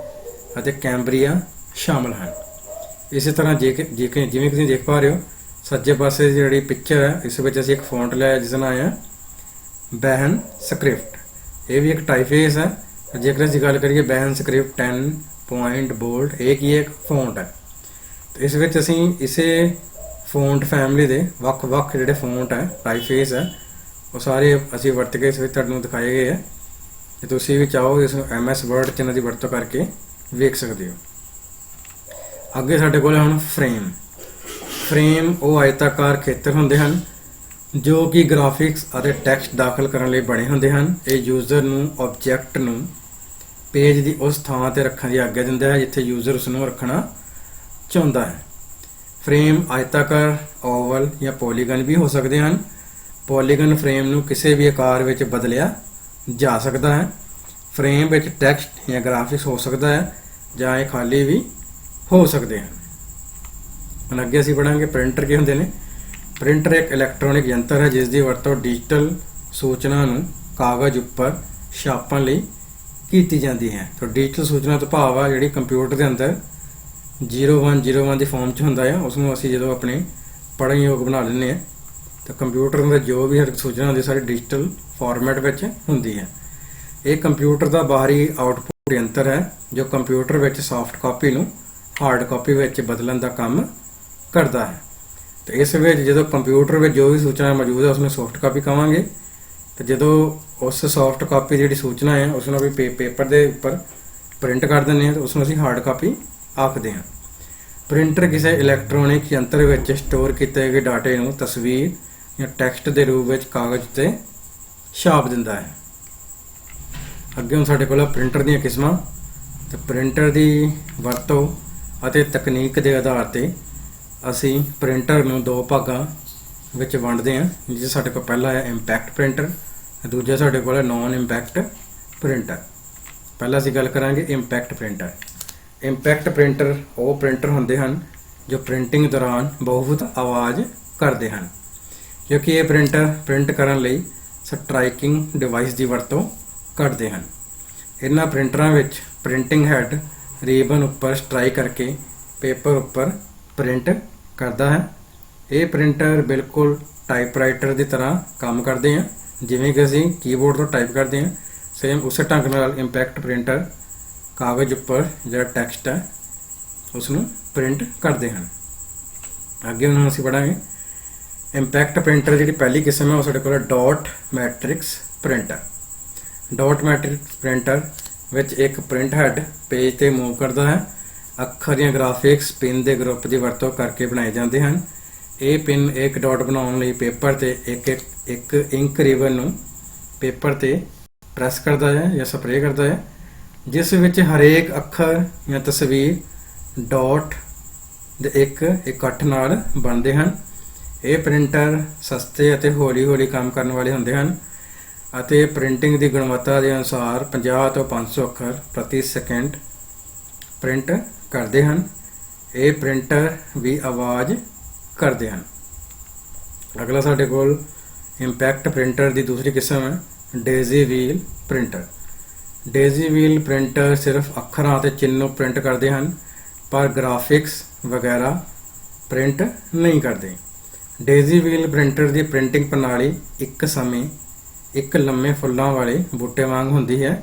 ਅਤੇ ਕੈਂਬਰੀਆ ਸ਼ਾਮਲ ਹਨ। ਇਸੇ ਤਰ੍ਹਾਂ ਜਿਵੇਂ ਕਿ ਤੁਸੀਂ ਦੇਖ ਪਾ ਰਹੇ ਹੋ ਸੱਜੇ ਪਾਸੇ ਜਿਹੜੀ ਪਿਕਚਰ ਹੈ ਇਸ ਵਿੱਚ ਅਸੀਂ ਇੱਕ ਫੌਂਟ ਲਿਆ ਜਿਸ ਦਾ ਨਾਮ ਹੈ ਬੈਹਨ ਸਕ੍ਰਿਪਟ। ਇਹ ਵੀ ਇੱਕ ਟਾਈਪਫੇਸ ਹੈ। ਜੇਕਰ ਅਸੀਂ ਗੱਲ ਕਰੀਏ ਬੈਹਨ ਸਕ੍ਰਿਪਟ 10 ਪੁਆਇੰਟ ਬੋਲਡ, ਇਹ ਕੀ ਇੱਕ ਫੌਂਟ ਹੈ। ਤੇ ਇਸ ਵਿੱਚ ਅਸੀਂ ਇਸੇ ਫੌਂਟ ਫੈਮਿਲੀ ਦੇ ਵੱਖ-ਵੱਖ ਜਿਹੜੇ ਫੌਂਟ ਹੈ ਟਾਈਪਫੇਸ ਹੈ ਉਹ ਸਾਰੇ ਅਸੀਂ ਵਰਤ ਕੇ ਇਸ ਵਿੱਚ ਤੁਹਾਨੂੰ ਦਿਖਾਏ ਗਏ ਹੈ। ਜੇ ਤੁਸੀਂ ਵੀ ਚਾਹੋ ਇਸ ਨੂੰ MS ਵਰਡ 'ਚ ਇਹਨਾਂ ਦੀ ਵਰਤੋਂ ਕਰਕੇ ਵੇਖ ਸਕਦੇ ਹੋ। ਅੱਗੇ ਸਾਡੇ ਕੋਲ ਹੁਣ ਫਰੇਮ ਉਹ ਆਇਤਾਕਾਰ ਖੇਤਰ ਹੁੰਦੇ ਹਨ ਜੋ ਕਿ ਗ੍ਰਾਫਿਕਸ ਅਤੇ ਟੈਕਸਟ ਦਾਖਲ ਕਰਨ ਲਈ ਬਣੇ ਹੁੰਦੇ ਹਨ। ਇਹ ਯੂਜ਼ਰ ਨੂੰ ਆਬਜੈਕਟ ਨੂੰ ਪੇਜ ਦੀ ਉਸ ਥਾਂ ਤੇ ਰੱਖਣ ਦੀ ਆਗਿਆ ਦਿੰਦਾ ਹੈ ਜਿੱਥੇ ਯੂਜ਼ਰ ਉਸ ਨੂੰ ਰੱਖਣਾ ਚਾਹੁੰਦਾ ਹੈ। ਫਰੇਮ ਆਇਤਾਕਾਰ, ਓਵਲ ਜਾਂ ਪੋਲੀਗਨ ਵੀ ਹੋ ਸਕਦੇ ਹਨ। ਪੋਲੀਗਨ ਫਰੇਮ ਨੂੰ ਕਿਸੇ ਵੀ ਆਕਾਰ ਵਿੱਚ ਬਦਲਿਆ ਜਾ ਸਕਦਾ ਹੈ। ਫਰੇਮ ਵਿੱਚ ਟੈਕਸਟ ਜਾਂ ਗ੍ਰਾਫਿਕਸ ਹੋ ਸਕਦਾ ਹੈ ਜਾਂ ਇਹ ਖਾਲੀ ਵੀ ਹੋ ਸਕਦੇ ਹਨ। ਹੁਣ ਅੱਗੇ ਅਸੀਂ ਪੜਾਂਗੇ ਪ੍ਰਿੰਟਰ ਕੀ ਹੁੰਦੇ ਨੇ। ਪ੍ਰਿੰਟਰ ਇੱਕ ਇਲੈਕਟ੍ਰੋਨਿਕ ਯੰਤਰ ਹੈ ਜਿਸ ਦੀ ਵਰਤੋਂ ਡਿਜੀਟਲ ਸੂਚਨਾ ਨੂੰ ਕਾਗਜ਼ ਉੱਪਰ ਛਾਪਣ ਲਈ ਕੀਤੀ ਜਾਂਦੀ ਹੈ। ਤਾਂ ਡਿਜੀਟਲ ਸੂਚਨਾ ਤੋਂ ਭਾਵ ਆ ਜਿਹੜੀ ਕੰਪਿਊਟਰ ਦੇ ਅੰਦਰ 0101 ਦੀ ਫਾਰਮ 'ਚ ਹੁੰਦਾ ਹੈ ਉਸ ਨੂੰ ਅਸੀਂ ਜਦੋਂ ਆਪਣੇ ਪੜ੍ਹਨ ਯੋਗ ਬਣਾ ਲੈਂਦੇ ਹਾਂ ਤਾਂ ਕੰਪਿਊਟਰ ਅੰਦਰ ਜੋ ਵੀ ਸੂਚਨਾ ਹੁੰਦੀ ਸਾਰੀ ਡਿਜੀਟਲ ਫਾਰਮੈਟ ਵਿੱਚ ਹੁੰਦੀ ਹੈ। ਇਹ ਕੰਪਿਊਟਰ ਦਾ ਬਾਹਰੀ ਆਉਟਪੁੱਟ ਯੰਤਰ ਹੈ ਜੋ ਕੰਪਿਊਟਰ ਵਿੱਚ ਸੌਫਟ ਕਾਪੀ ਨੂੰ ਹਾਰਡ ਕਾਪੀ ਵਿੱਚ ਬਦਲਣ ਦਾ ਕੰਮ ਕਰਦਾ ਹੈ। ਤੇ ਇਸ ਵਿੱਚ ਜਦੋਂ ਕੰਪਿਊਟਰ ਵਿੱਚ ਜੋ ਵੀ ਸੂਚਨਾ ਮੌਜੂਦ ਹੈ ਉਸ ਨੂੰ ਸੌਫਟ ਕਾਪੀ ਕਹਾਂਗੇ ਤੇ ਜਦੋਂ ਉਸ ਸੌਫਟ ਕਾਪੀ ਦੀ ਜਿਹੜੀ ਸੂਚਨਾ ਹੈ ਉਸ ਨੂੰ ਵੀ ਪੇਪਰ ਦੇ ਉੱਪਰ ਪ੍ਰਿੰਟ ਕਰ ਦਿੰਦੇ ਹਾਂ ਤਾਂ ਉਸ ਨੂੰ ਅਸੀਂ ਹਾਰਡ ਕਾਪੀ ਆਖਦੇ ਹਾਂ। ਪ੍ਰਿੰਟਰ ਕਿਸੇ ਇਲੈਕਟ੍ਰੋਨਿਕ ਯੰਤਰ ਵਿੱਚ ਸਟੋਰ ਕੀਤੇ ਗਏ ਡਾਟੇ ਨੂੰ ਤਸਵੀਰ ਜਾਂ ਟੈਕਸਟ ਦੇ ਰੂਪ ਵਿੱਚ ਕਾਗਜ਼ ਤੇ ਛਾਪ ਦਿੰਦਾ ਹੈ। ਅੱਗੇ ਹੁਣ ਸਾਡੇ ਕੋਲ ਪ੍ਰਿੰਟਰ ਦੀਆਂ ਕਿਸਮਾਂ ਤੇ ਪ੍ਰਿੰਟਰ ਦੀ ਵਰਤੋਂ ਅਤੇ ਤਕਨੀਕ ਦੇ ਆਧਾਰ ਤੇ ਅਸੀਂ ਪ੍ਰਿੰਟਰ ਨੂੰ ਦੋ ਭਾਗਾਂ ਵਿੱਚ ਵੰਡਦੇ ਹਾਂ। ਜਿਸ ਸਾਡੇ ਕੋਲ ਪਹਿਲਾ ਹੈ ਇੰਪੈਕਟ ਪ੍ਰਿੰਟਰ, ਦੂਜਾ ਸਾਡੇ ਕੋਲ ਹੈ ਨੌਨ ਇੰਪੈਕਟ ਪ੍ਰਿੰਟਰ। ਪਹਿਲਾਂ ਅਸੀਂ ਗੱਲ ਕਰਾਂਗੇ ਇੰਪੈਕਟ ਪ੍ਰਿੰਟਰ। ਇੰਪੈਕਟ ਪ੍ਰਿੰਟਰ ਉਹ ਪ੍ਰਿੰਟਰ ਹੁੰਦੇ ਹਨ ਜੋ ਪ੍ਰਿੰਟਿੰਗ ਦੌਰਾਨ ਬਹੁਤ ਆਵਾਜ਼ ਕਰਦੇ ਹਨ ਕਿਉਂਕਿ ਇਹ ਪ੍ਰਿੰਟਰ ਪ੍ਰਿੰਟ ਕਰਨ ਲਈ ਸਟ੍ਰਾਈਕਿੰਗ ਡਿਵਾਈਸ ਦੀ ਵਰਤੋਂ ਕਰਦੇ ਹਨ। ਇਹਨਾਂ ਪ੍ਰਿੰਟਰਾਂ ਵਿੱਚ ਪ੍ਰਿੰਟਿੰਗ ਹੈਡ ਰੀਬਨ ਉੱਪਰ ਸਟ੍ਰਾਈਕ ਕਰਕੇ ਪੇਪਰ ਉੱਪਰ ਪ੍ਰਿੰਟ ਕਰਦਾ ਹੈ। ਇਹ ਪ੍ਰਿੰਟਰ ਬਿਲਕੁਲ ਟਾਈਪਰਾਈਟਰ ਦੀ ਤਰ੍ਹਾਂ ਕੰਮ ਕਰਦੇ ਹਨ। ਜਿਵੇਂ ਕਿ ਅਸੀਂ ਕੀਬੋਰਡ ਤੋਂ ਟਾਈਪ ਕਰਦੇ ਹਾਂ ਸੇਮ ਉਸੇ ਢੰਗ ਨਾਲ ਇੰਪੈਕਟ ਪ੍ਰਿੰਟਰ ਕਾਗਜ਼ ਉੱਪਰ ਜਿਹੜਾ ਟੈਕਸਟ ਹੈ ਉਸ ਨੂੰ ਪ੍ਰਿੰਟ ਕਰਦੇ ਹਨ। ਅੱਗੇ ਹੁਣ ਅਸੀਂ ਪੜਾਂਗੇ ਇੰਪੈਕਟ ਪ੍ਰਿੰਟਰ ਜਿਹੜੀ ਪਹਿਲੀ ਕਿਸਮ ਹੈ ਉਹ ਸਾਡੇ ਕੋਲ dot matrix printer. Dot matrix printer ਵਿੱਚ ਇੱਕ ਪ੍ਰਿੰਟ ਹੈਡ ਪੇਜ ਤੇ ਮੂਵ ਕਰਦਾ ਹੈ। ਅੱਖਰ ਜਾਂ ਗ੍ਰਾਫਿਕਸ ਪਿੰਨ ਦੇ ਗਰੁੱਪ ਦੀ ਵਰਤੋਂ ਕਰਕੇ ਬਣਾਏ ਜਾਂਦੇ ਹਨ। ਇਹ ਪਿੰਨ ਇੱਕ ਡਾਟ ਬਣਾਉਣ ਲਈ ਪੇਪਰ ਤੇ ਇੱਕ ਇੰਕ ਰਿਬਨ ਨੂੰ ਪੇਪਰ ਤੇ ਪ੍ਰੈਸ ਕਰਦਾ ਹੈ ਜਾਂ ਸਪਰੇਅ ਕਰਦਾ ਹੈ ਜਿਸ ਵਿੱਚ ਹਰੇਕ ਅੱਖਰ ਜਾਂ ਤਸਵੀਰ ਡਾਟ ਦੇ ਇੱਕ ਇਕੱਠ ਨਾਲ ਬਣਦੇ ਹਨ। ਇਹ ਪ੍ਰਿੰਟਰ ਸਸਤੇ ਅਤੇ ਹੌਲੀ ਕੰਮ ਕਰਨ ਵਾਲੇ ਹੁੰਦੇ ਹਨ ਅਤੇ ਪ੍ਰਿੰਟਿੰਗ ਦੀ ਗੁਣਵੱਤਾ ਦੇ ਅਨੁਸਾਰ 50 ਤੋਂ 500 ਅੱਖਰ ਪ੍ਰਤੀ ਸੈਕਿੰਡ ਪ੍ਰਿੰਟ ਕਰਦੇ ਹਨ। ਇਹ ਪ੍ਰਿੰਟਰ ਵੀ ਆਵਾਜ਼ ਕਰਦੇ ਹਨ। ਅਗਲਾ ਸਾਡੇ ਕੋਲ ਇੰਪੈਕਟ ਪ੍ਰਿੰਟਰ ਦੀ ਦੂਸਰੀ ਕਿਸਮ ਹੈ daisy wheel printer. Daisy wheel printer ਸਿਰਫ ਅੱਖਰਾਂ ਅਤੇ ਚਿੰਨ੍ਹ ਨੂੰ ਪ੍ਰਿੰਟ ਕਰਦੇ ਹਨ ਪਰ ਗ੍ਰਾਫਿਕਸ ਵਗੈਰਾ ਪ੍ਰਿੰਟ ਨਹੀਂ ਕਰਦੇ। ਡੇਜ਼ੀ ਵੀਲ ਪ੍ਰਿੰਟਰ ਦੀ ਪ੍ਰਿੰਟਿੰਗ ਪ੍ਰਣਾਲੀ ਇੱਕ ਸਮੇਂ ਇੱਕ ਲੰਮੇ ਫੁੱਲਾਂ ਵਾਲੇ ਬੂਟੇ ਵਾਂਗ ਹੁੰਦੀ ਹੈ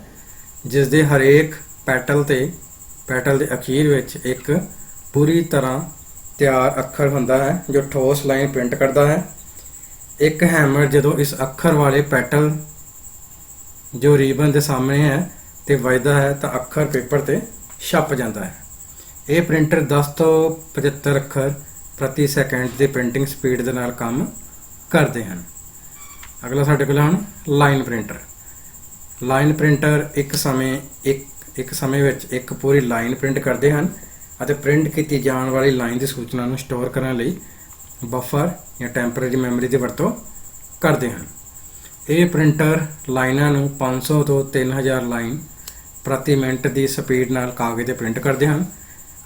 ਜਿਸ ਦੇ ਹਰੇਕ ਪੈਟਲ ਦੇ ਅਖੀਰ ਵਿੱਚ ਇੱਕ ਪੂਰੀ ਤਰ੍ਹਾਂ ਤਿਆਰ ਅੱਖਰ ਹੁੰਦਾ ਹੈ ਜੋ ਠੋਸ ਲਾਈਨ ਪ੍ਰਿੰਟ ਕਰਦਾ ਹੈ। ਇੱਕ ਹੈਮਰ ਜਦੋਂ ਇਸ ਅੱਖਰ ਵਾਲੇ ਪੈਟਲ ਜੋ ਰੀਬਨ ਦੇ ਸਾਹਮਣੇ ਹੈ ਤੇ ਵੱਜਦਾ ਹੈ ਤਾਂ ਅੱਖਰ ਪੇਪਰ ਤੇ ਛਪ ਜਾਂਦਾ ਹੈ। ਇਹ ਪ੍ਰਿੰਟਰ 10 ਤੋਂ 75 ਅੱਖਰ ਪ੍ਰਤੀ ਸੈਕਿੰਡ ਦੀ ਪ੍ਰਿੰਟਿੰਗ ਸਪੀਡ ਦੇ ਨਾਲ ਕੰਮ ਕਰਦੇ ਹਨ। ਅਗਲਾ ਸਾਡੇ ਕੋਲ ਹੁਣ ਲਾਈਨ ਪ੍ਰਿੰਟਰ। ਲਾਈਨ ਪ੍ਰਿੰਟਰ ਇੱਕ ਸਮੇਂ ਇੱਕ ਸਮੇਂ ਵਿੱਚ ਇੱਕ ਪੂਰੀ ਲਾਈਨ ਪ੍ਰਿੰਟ ਕਰਦੇ ਹਨ ਅਤੇ ਪ੍ਰਿੰਟ ਕੀਤੀ ਜਾਣ ਵਾਲੀ ਲਾਈਨ ਦੀ ਸੂਚਨਾ ਨੂੰ ਸਟੋਰ ਕਰਨ ਲਈ ਬਫਰ ਜਾਂ ਟੈਂਪਰੇਰੀ ਮੈਮਰੀ ਦੀ ਵਰਤੋਂ ਕਰਦੇ ਹਨ। ਇਹ ਪ੍ਰਿੰਟਰ ਲਾਈਨਾਂ ਨੂੰ 500 ਤੋਂ 3000 ਲਾਈਨ ਪ੍ਰਤੀ ਮਿੰਟ ਦੀ ਸਪੀਡ ਨਾਲ ਕਾਗਜ਼ ਤੇ ਪ੍ਰਿੰਟ ਕਰਦੇ ਹਨ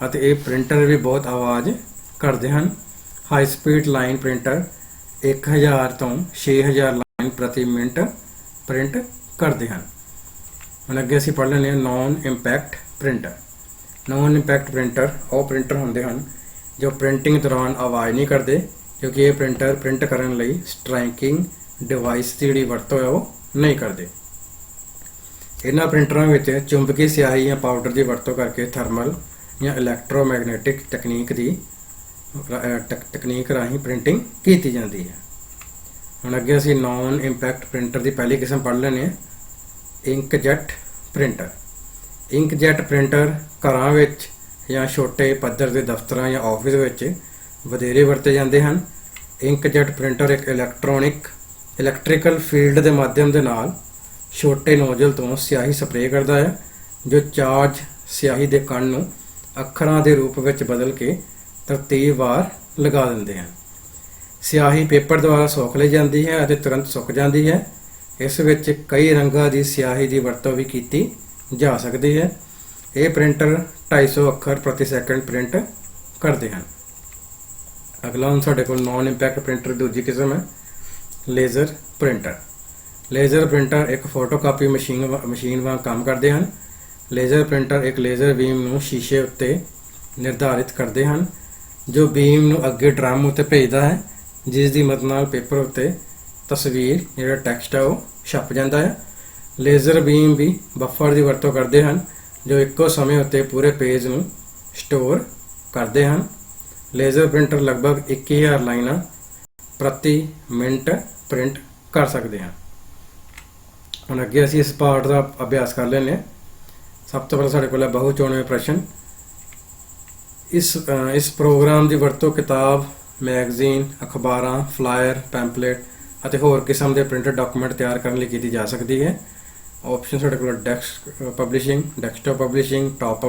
ਅਤੇ ਇਹ ਪ੍ਰਿੰਟਰ ਵੀ ਬਹੁਤ ਆਵਾਜ਼ ਕਰਦੇ ਹਨ। ਹਾਈ ਸਪੀਡ ਲਾਈਨ ਪ੍ਰਿੰਟਰ 1000 ਤੋਂ 6000 ਲਾਈਨ ਪ੍ਰਤੀ ਮਿੰਟ ਪ੍ਰਿੰਟ ਕਰਦੇ ਹਨ। ਹੁਣ ਅੱਗੇ ਅਸੀਂ ਪੜ੍ਹ ਲੈਂਦੇ ਹਾਂ non impact printer. Non impact printer ਉਹ ਪ੍ਰਿੰਟਰ ਹੁੰਦੇ ਹਨ ਜੋ ਪ੍ਰਿੰਟਿੰਗ ਦੌਰਾਨ ਆਵਾਜ਼ ਨਹੀਂ ਕਰਦੇ, ਕਿਉਂਕਿ ਇਹ ਪ੍ਰਿੰਟਰ ਪ੍ਰਿੰਟ ਕਰਨ ਲਈ ਸਟ੍ਰਾਈਕਿੰਗ ਡਿਵਾਈਸ ਦੀ ਜਿਹੜੀ ਵਰਤੋਂ ਹੈ ਉਹ ਨਹੀਂ ਕਰਦੇ। ਇਹਨਾਂ ਪ੍ਰਿੰਟਰਾਂ ਵਿੱਚ ਚੁੰਬਕੀ ਸਿਆਹੀ ਜਾਂ ਪਾਊਡਰ ਦੀ ਵਰਤੋਂ ਕਰਕੇ ਥਰਮਲ ਜਾਂ ਇਲੈਕਟ੍ਰੋਮੈਗਨੈਟਿਕ ਤਕਨੀਕ ਰਾਹੀਂ ਪ੍ਰਿੰਟਿੰਗ ਕੀਤੀ ਜਾਂਦੀ ਹੈ। ਹੁਣ ਅੱਗੇ ਅਸੀਂ ਨੌਨ ਇੰਪੈਕਟ ਪ੍ਰਿੰਟਰ ਦੀ ਪਹਿਲੀ ਕਿਸਮ ਪੜ੍ਹ ਲੈਂਦੇ ਹਾਂ, ਇੰਕਜੈਟ ਪ੍ਰਿੰਟਰ। ਇੰਕਜੈਟ ਪ੍ਰਿੰਟਰ ਘਰਾਂ ਵਿੱਚ ਜਾਂ ਛੋਟੇ ਪੱਧਰ ਦੇ ਦਫ਼ਤਰਾਂ ਜਾਂ ਆਫਿਸ ਵਿੱਚ ਵਧੇਰੇ ਵਰਤੇ ਜਾਂਦੇ ਹਨ। ਇੰਕਜੈਟ ਪ੍ਰਿੰਟਰ ਇੱਕ ਇਲੈਕਟ੍ਰੀਕਲ ਫੀਲਡ ਦੇ ਮਾਧਿਅਮ ਦੇ ਨਾਲ ਛੋਟੇ ਨੋਜ਼ਲ ਤੋਂ ਸਿਆਹੀ ਸਪਰੇਅ ਕਰਦਾ ਹੈ, ਜੋ ਚਾਰਜ ਸਿਆਹੀ ਦੇ ਕਣ ਨੂੰ ਅੱਖਰਾਂ ਦੇ ਰੂਪ ਵਿੱਚ ਬਦਲ ਕੇ ਤਰਤੀਬਵਾਰ ਲਗਾ ਦਿੰਦੇ ਹਨ। ਸਿਆਹੀ ਪੇਪਰ ਦੁਆਰਾ ਸੋਖ ਲਈ ਜਾਂਦੀ ਹੈ ਅਤੇ ਤੁਰੰਤ ਸੁੱਕ ਜਾਂਦੀ ਹੈ। ਇਸ ਵਿੱਚ ਕਈ ਰੰਗਾਂ ਦੀ ਸਿਆਹੀ ਦੀ ਵਰਤੋਂ ਵੀ ਕੀਤੀ ਜਾ ਸਕਦੀ ਹੈ। ਇਹ ਪ੍ਰਿੰਟਰ 250 ਅੱਖਰ ਪ੍ਰਤੀ ਸੈਕਿੰਡ ਪ੍ਰਿੰਟ ਕਰਦੇ ਹਨ। ਅਗਲਾ ਹੁਣ ਸਾਡੇ ਕੋਲ ਨੌਨ ਇੰਪੈਕਟ ਪ੍ਰਿੰਟਰ ਦੂਜੀ ਕਿਸਮ ਹੈ, ਲੇਜ਼ਰ ਪ੍ਰਿੰਟਰ। ਲੇਜ਼ਰ ਪ੍ਰਿੰਟਰ ਇੱਕ ਫੋਟੋਕਾਪੀ ਮਸ਼ੀਨ ਵਾਂਗ ਕੰਮ ਕਰਦੇ ਹਨ। ਲੇਜ਼ਰ ਪ੍ਰਿੰਟਰ ਇੱਕ ਲੇਜ਼ਰ ਬੀਮ ਨੂੰ ਸ਼ੀਸ਼ੇ ਉੱਤੇ ਨਿਰਧਾਰਿਤ ਕਰਦੇ ਹਨ, ਜੋ ਬੀਮ ਨੂੰ ਅੱਗੇ ਡਰਮ ਉੱਤੇ ਭੇਜਦਾ ਹੈ, ਜਿਸ ਦੀ ਮਦਦ ਨਾਲ ਪੇਪਰ ਉੱਤੇ ਤਸਵੀਰ ਜਿਹੜਾ ਟੈਕਸਟ ਹੈ ਉਹ ਛਪ ਜਾਂਦਾ ਹੈ। ਲੇਜ਼ਰ ਬੀਮ ਵੀ ਬਫਰ ਦੀ ਵਰਤੋਂ ਕਰਦੇ ਹਨ, ਜੋ ਇੱਕੋ ਸਮੇਂ ਉੱਤੇ ਪੂਰੇ ਪੇਜ ਨੂੰ ਸਟੋਰ ਕਰਦੇ ਹਨ। ਲੇਜ਼ਰ ਪ੍ਰਿੰਟਰ ਲਗਭਗ 21000 ਲਾਈਨਾਂ ਪ੍ਰਤੀ ਮਿੰਟ ਪ੍ਰਿੰਟ ਕਰ ਸਕਦੇ ਹਨ। ਹੁਣ ਅੱਗੇ ਅਸੀਂ ਇਸ ਪਾਠ ਦਾ ਅਭਿਆਸ ਕਰ ਲੈਂਦੇ ਹਾਂ। ਸਭ ਤੋਂ ਪਹਿਲਾਂ ਸਾਡੇ ਕੋਲ ਹੈ ਬਹੁਚੋਣਵੇਂ ਪ੍ਰਸ਼ਨ। ਇਸ ਪ੍ਰੋਗਰਾਮ ਦੀ ਵਰਤੋਂ ਕਿਤਾਬ, ਮੈਗਜ਼ੀਨ, ਅਖਬਾਰਾਂ, ਫਲਾਇਰ, ਪੈਂਪਲੇਟ ਅਤੇ ਹੋਰ ਕਿਸਮ ਦੇ ਪ੍ਰਿੰਟਡ ਡਾਕੂਮੈਂਟ ਤਿਆਰ ਕਰਨ ਲਈ ਕੀਤੀ ਜਾ ਸਕਦੀ ਹੈ। ਆਪਸ਼ਨ ਸਾਡੇ ਕੋਲ ਡੈਸਕਟਾਪ ਪਬਲਿਸ਼ਿੰਗ, ਟਾਪ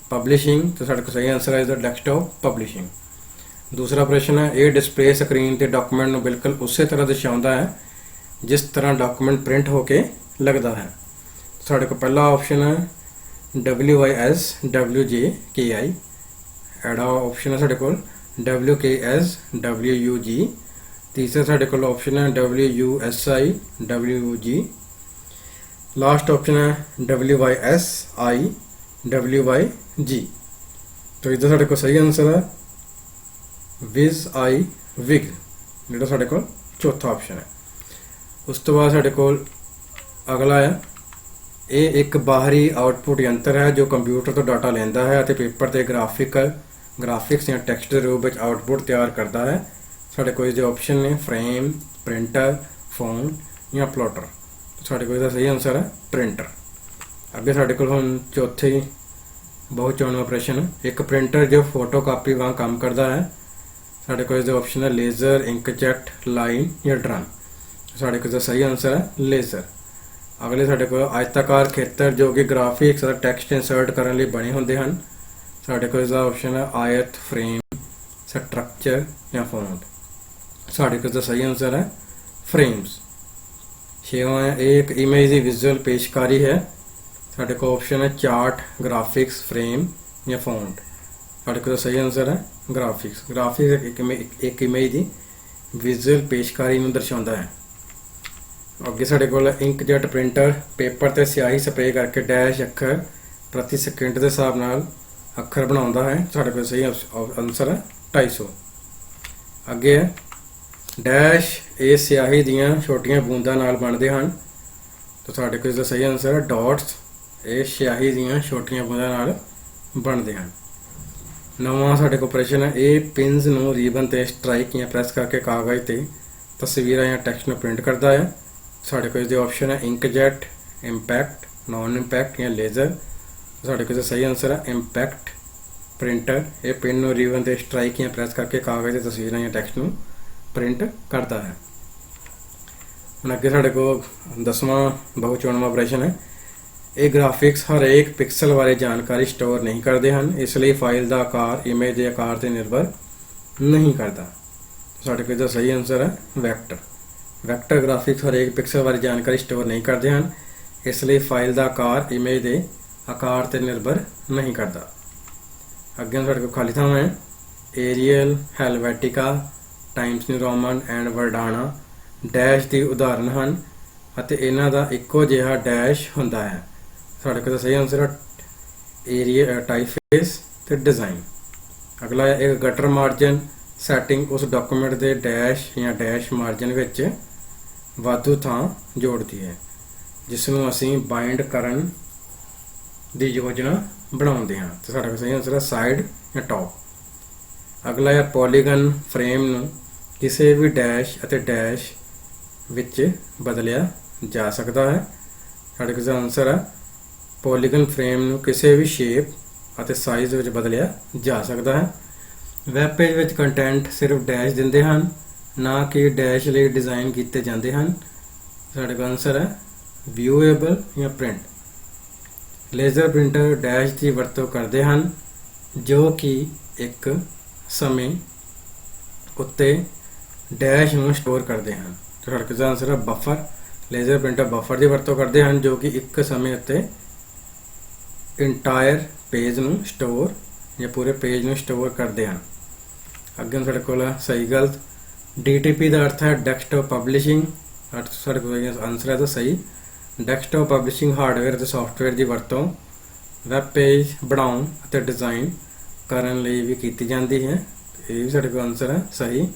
ਪਬਲਿਸ਼ਿੰਗ ਤੇ ਸਾਡੇ ਕੋਲ ਸਹੀ ਆਨਸਰ ਹੈ ਇਸਦਾ ਡੈਸਕਟਾਪ ਪਬਲਿਸ਼ਿੰਗ। ਦੂਸਰਾ ਪ੍ਰਸ਼ਨ ਹੈ, ਇਹ ਡਿਸਪਲੇ ਸਕਰੀਨ ਤੇ ਡਾਕੂਮੈਂਟ ਨੂੰ ਬਿਲਕੁਲ ਉਸੇ ਤਰ੍ਹਾਂ ਦਰਸਾਉਂਦਾ ਹੈ ਜਿਸ ਤਰ੍ਹਾਂ ਡਾਕੂਮੈਂਟ ਪ੍ਰਿੰਟ ਹੋ ਕੇ ਲੱਗਦਾ ਹੈ। ਸਾਡੇ ਕੋਲ ਪਹਿਲਾ ਆਪਸ਼ਨ ਹੈ WIS WJKI, ਐਡਾ ਆਪਸ਼ਨ ਹੈ ਸਾਡੇ ਕੋਲ WKS WUG, ਤੀਸਰਾ ਸਾਡੇ ਕੋਲ ਆਪਸ਼ਨ ਹੈ WUSI WG, ਲਾਸਟ ਆਪਸ਼ਨ ਹੈ WYSI WYG। तो इधर साढ़े को सही आंसर है WISI WIG, जो साढ़े को चौथा ऑप्शन है। उस तो बाद साढ़े को अगला है, ये एक बाहरी आउटपुट यंत्र है जो कंप्यूटर तो डाटा लेंदा है ते पेपर ते ग्राफिक्स या टेक्स्ट के रूप में आउटपुट तैयार करता है। साढ़े को इसके ऑप्शन ने फ्रेम, प्रिंटर, फोन या प्लॉटर। साढ़े को इसका सही आंसर है प्रिंटर। अगे साढ़े को हुण चौथे बहुचोणवा प्रश्न, एक प्रिंटर जो फोटोकापी वांग काम करता है। साढ़े को इसके ऑप्शन है लेजर, इंकजेट, लाइन या ड्रम। साढ़े को इसका सही आंसर है लेजर। अगले साढ़े को आयताकार खेतर जो कि ग्राफिक्स और टैक्सट इंसर्ट करने लिए बने होंगे हैं। साढ़े को इसका ऑप्शन है आयत, फ्रेम, स्ट्रक्चर या फॉन्ट। साढ़े को इसका सही आंसर है फ्रेम्स। छेवां है, एक इमेज की विजुअल पेशकारी है। साढ़े को ऑप्शन है चार्ट, ग्राफिक्स, फ्रेम या फॉन्ट। साढ़े को सही आंसर है ग्राफिक्स। ग्राफिक्स एक इमेज की विजुअल पेशकारी में दर्शाता है। अगे साढ़े को इंकजेट प्रिंटर पेपर ते स्याही स्प्रे करके डैश अखर प्रति सेकंड के हिसाब नाल अखर बनाता है। साढ़े को सही आंसर है 250। अगे है डैश, ये स्याही दियाँ छोटियां बूंदा नाल बनते हैं। तो साढ़े को इसका सही आंसर है डॉट्स, ये स्याही दियाँ छोटियां बूंदा नाल बनते हैं। नवा साढ़े को प्रश्न है, ये पिन्स नूं रीबन ते स्ट्राइक या प्रेस करके कागज़ ते तस्वीर या टेक्स्ट में प्रिंट करता है। साढ़े को इसके ऑप्शन है इंकजेट, इंपैक्ट, नॉन इंपैक्ट या लेजर। साढ़े को सही आंसर है इंपैक्ट प्रिंटर। ये पिन नूं रीबन ते स्ट्राइक या प्रेस करके कागज़ ते तस्वीर या टेक्स्ट में प्रिंट करता है। हुण अगे साढ़े को 10वां बहुचोणवा प्रश्न है, ਇਹ ਗ੍ਰਾਫਿਕਸ ਹਰੇਕ ਪਿਕਸਲ ਬਾਰੇ ਜਾਣਕਾਰੀ ਸਟੋਰ ਨਹੀਂ ਕਰਦੇ ਹਨ, ਇਸ ਲਈ ਫਾਈਲ ਦਾ ਆਕਾਰ ਇਮੇਜ ਦੇ ਆਕਾਰ ਤੇ ਨਿਰਭਰ ਨਹੀਂ ਕਰਦਾ। ਸਾਡੇ ਕੋਲ ਦਾ ਸਹੀ ਆਨਸਰ ਹੈ ਵੈਕਟਰ। ਵੈਕਟਰ ਗ੍ਰਾਫਿਕਸ ਹਰੇਕ ਪਿਕਸਲ ਬਾਰੇ ਜਾਣਕਾਰੀ ਸਟੋਰ ਨਹੀਂ ਕਰਦੇ ਹਨ, ਇਸ ਲਈ ਫਾਈਲ ਦਾ ਆਕਾਰ ਇਮੇਜ ਦੇ ਆਕਾਰ ਤੇ ਨਿਰਭਰ ਨਹੀਂ ਕਰਦਾ। ਅੱਗੇ ਸਾਡੇ ਕੋਲ ਖਾਲੀ ਥਾਂ ਹੈ। Arial, Helvetica, Times New Roman and Verdana dash ਦੀ ਉਦਾਹਰਨ ਹਨ ਅਤੇ ਇਹਨਾਂ ਦਾ ਇੱਕੋ ਜਿਹਾ ਡੈਸ਼ ਹੁੰਦਾ ਹੈ। ਸਾਡੇ ਕੋਲ ਸਹੀ ਆਨਸਰ ਹੈ ਏਰੀਆ, ਟਾਈਪਫੇਸ ਤੇ ਡਿਜ਼ਾਈਨ। ਅਗਲਾ ਹੈ ਇੱਕ ਗਟਰ ਮਾਰਜਨ ਸੈਟਿੰਗ ਉਸ ਡਾਕੂਮੈਂਟ ਦੇ ਡੈਸ਼ ਜਾਂ ਡੈਸ਼ ਮਾਰਜਨ ਵਿੱਚ ਵਾਧੂ ਥਾਂ ਜੋੜਦੀ ਹੈ ਜਿਸ ਨੂੰ ਅਸੀਂ ਬਾਈਂਡ ਕਰਨ ਦੀ ਯੋਜਨਾ ਬਣਾਉਂਦੇ ਹਾਂ। ਤੇ ਸਾਡਾ ਸਹੀ ਆਨਸਰ ਹੈ ਸਾਈਡ ਜਾਂ ਟੌਪ। ਅਗਲਾ ਹੈ ਪੋਲੀਗਨ ਫਰੇਮ ਨੂੰ ਕਿਸੇ ਵੀ ਡੈਸ਼ ਅਤੇ ਡੈਸ਼ ਵਿੱਚ ਬਦਲਿਆ ਜਾ ਸਕਦਾ ਹੈ। ਸਾਡੇ ਕੋਲ ਆਨਸਰ ਹੈ ਪੋਲੀਗਨ ਫਰੇਮ ਨੂੰ ਕਿਸੇ ਵੀ ਸ਼ੇਪ ਅਤੇ ਸਾਈਜ਼ ਵਿੱਚ ਬਦਲਿਆ ਜਾ ਸਕਦਾ ਹੈ। ਵੈਬ ਪੇਜ ਵਿੱਚ ਕੰਟੈਂਟ ਸਿਰਫ ਡੈਸ਼ ਦਿੰਦੇ ਹਨ, ਨਾ ਕਿ ਡੈਸ਼ ਲਈ ਡਿਜ਼ਾਈਨ ਕੀਤੇ ਜਾਂਦੇ ਹਨ। ਸਾਡੇ ਕੋਲ ਆਨਸਰ ਹੈ ਵਿਊਏਬਲ ਜਾਂ ਪ੍ਰਿੰਟ। ਲੇਜ਼ਰ ਪ੍ਰਿੰਟਰ ਡੈਸ਼ ਦੀ ਵਰਤੋਂ ਕਰਦੇ ਹਨ ਜੋ ਕਿ ਇੱਕ ਸਮੇਂ ਉੱਤੇ ਡੈਸ਼ ਨੂੰ ਸਟੋਰ ਕਰਦੇ ਹਨ। ਸਾਡੇ ਕੋਲ ਆਨਸਰ ਹੈ ਬਫਰ। ਲੇਜ਼ਰ ਪ੍ਰਿੰਟਰ ਬਫਰ ਦੀ ਵਰਤੋਂ ਕਰਦੇ ਹਨ ਜੋ ਕਿ ਇੱਕ ਸਮੇਂ ਉੱਤੇ ਇੰਟਾਇਰ ਪੇਜ ਨੂੰ ਸਟੋਰ ਜਾਂ ਪੂਰੇ ਪੇਜ ਨੂੰ ਸਟੋਰ ਕਰਦੇ ਹਨ। ਅੱਗੇ ਸਾਡੇ ਕੋਲ ਸਹੀ ਗਲਤ। DTP ਦਾ ਅਰਥ ਹੈ ਡੈਸਕਟਾਪ ਪਬਲਿਸ਼ਿੰਗ। ਸਾਡੇ ਕੋਲ ਆਨਸਰ ਹੈ ਤਾਂ ਸਹੀ। ਡੈਸਕਟਾਪ ਪਬਲਿਸ਼ਿੰਗ ਹਾਰਡਵੇਅਰ ਅਤੇ ਸੌਫਟਵੇਅਰ ਦੀ ਵਰਤੋਂ ਵੈਬ ਪੇਜ ਬਣਾਉਣ ਅਤੇ ਡਿਜ਼ਾਈਨ ਕਰਨ ਲਈ ਵੀ ਕੀਤੀ ਜਾਂਦੀ ਹੈ। ਇਹ ਵੀ ਸਾਡੇ ਕੋਲ ਆਨਸਰ ਹੈ ਸਹੀ।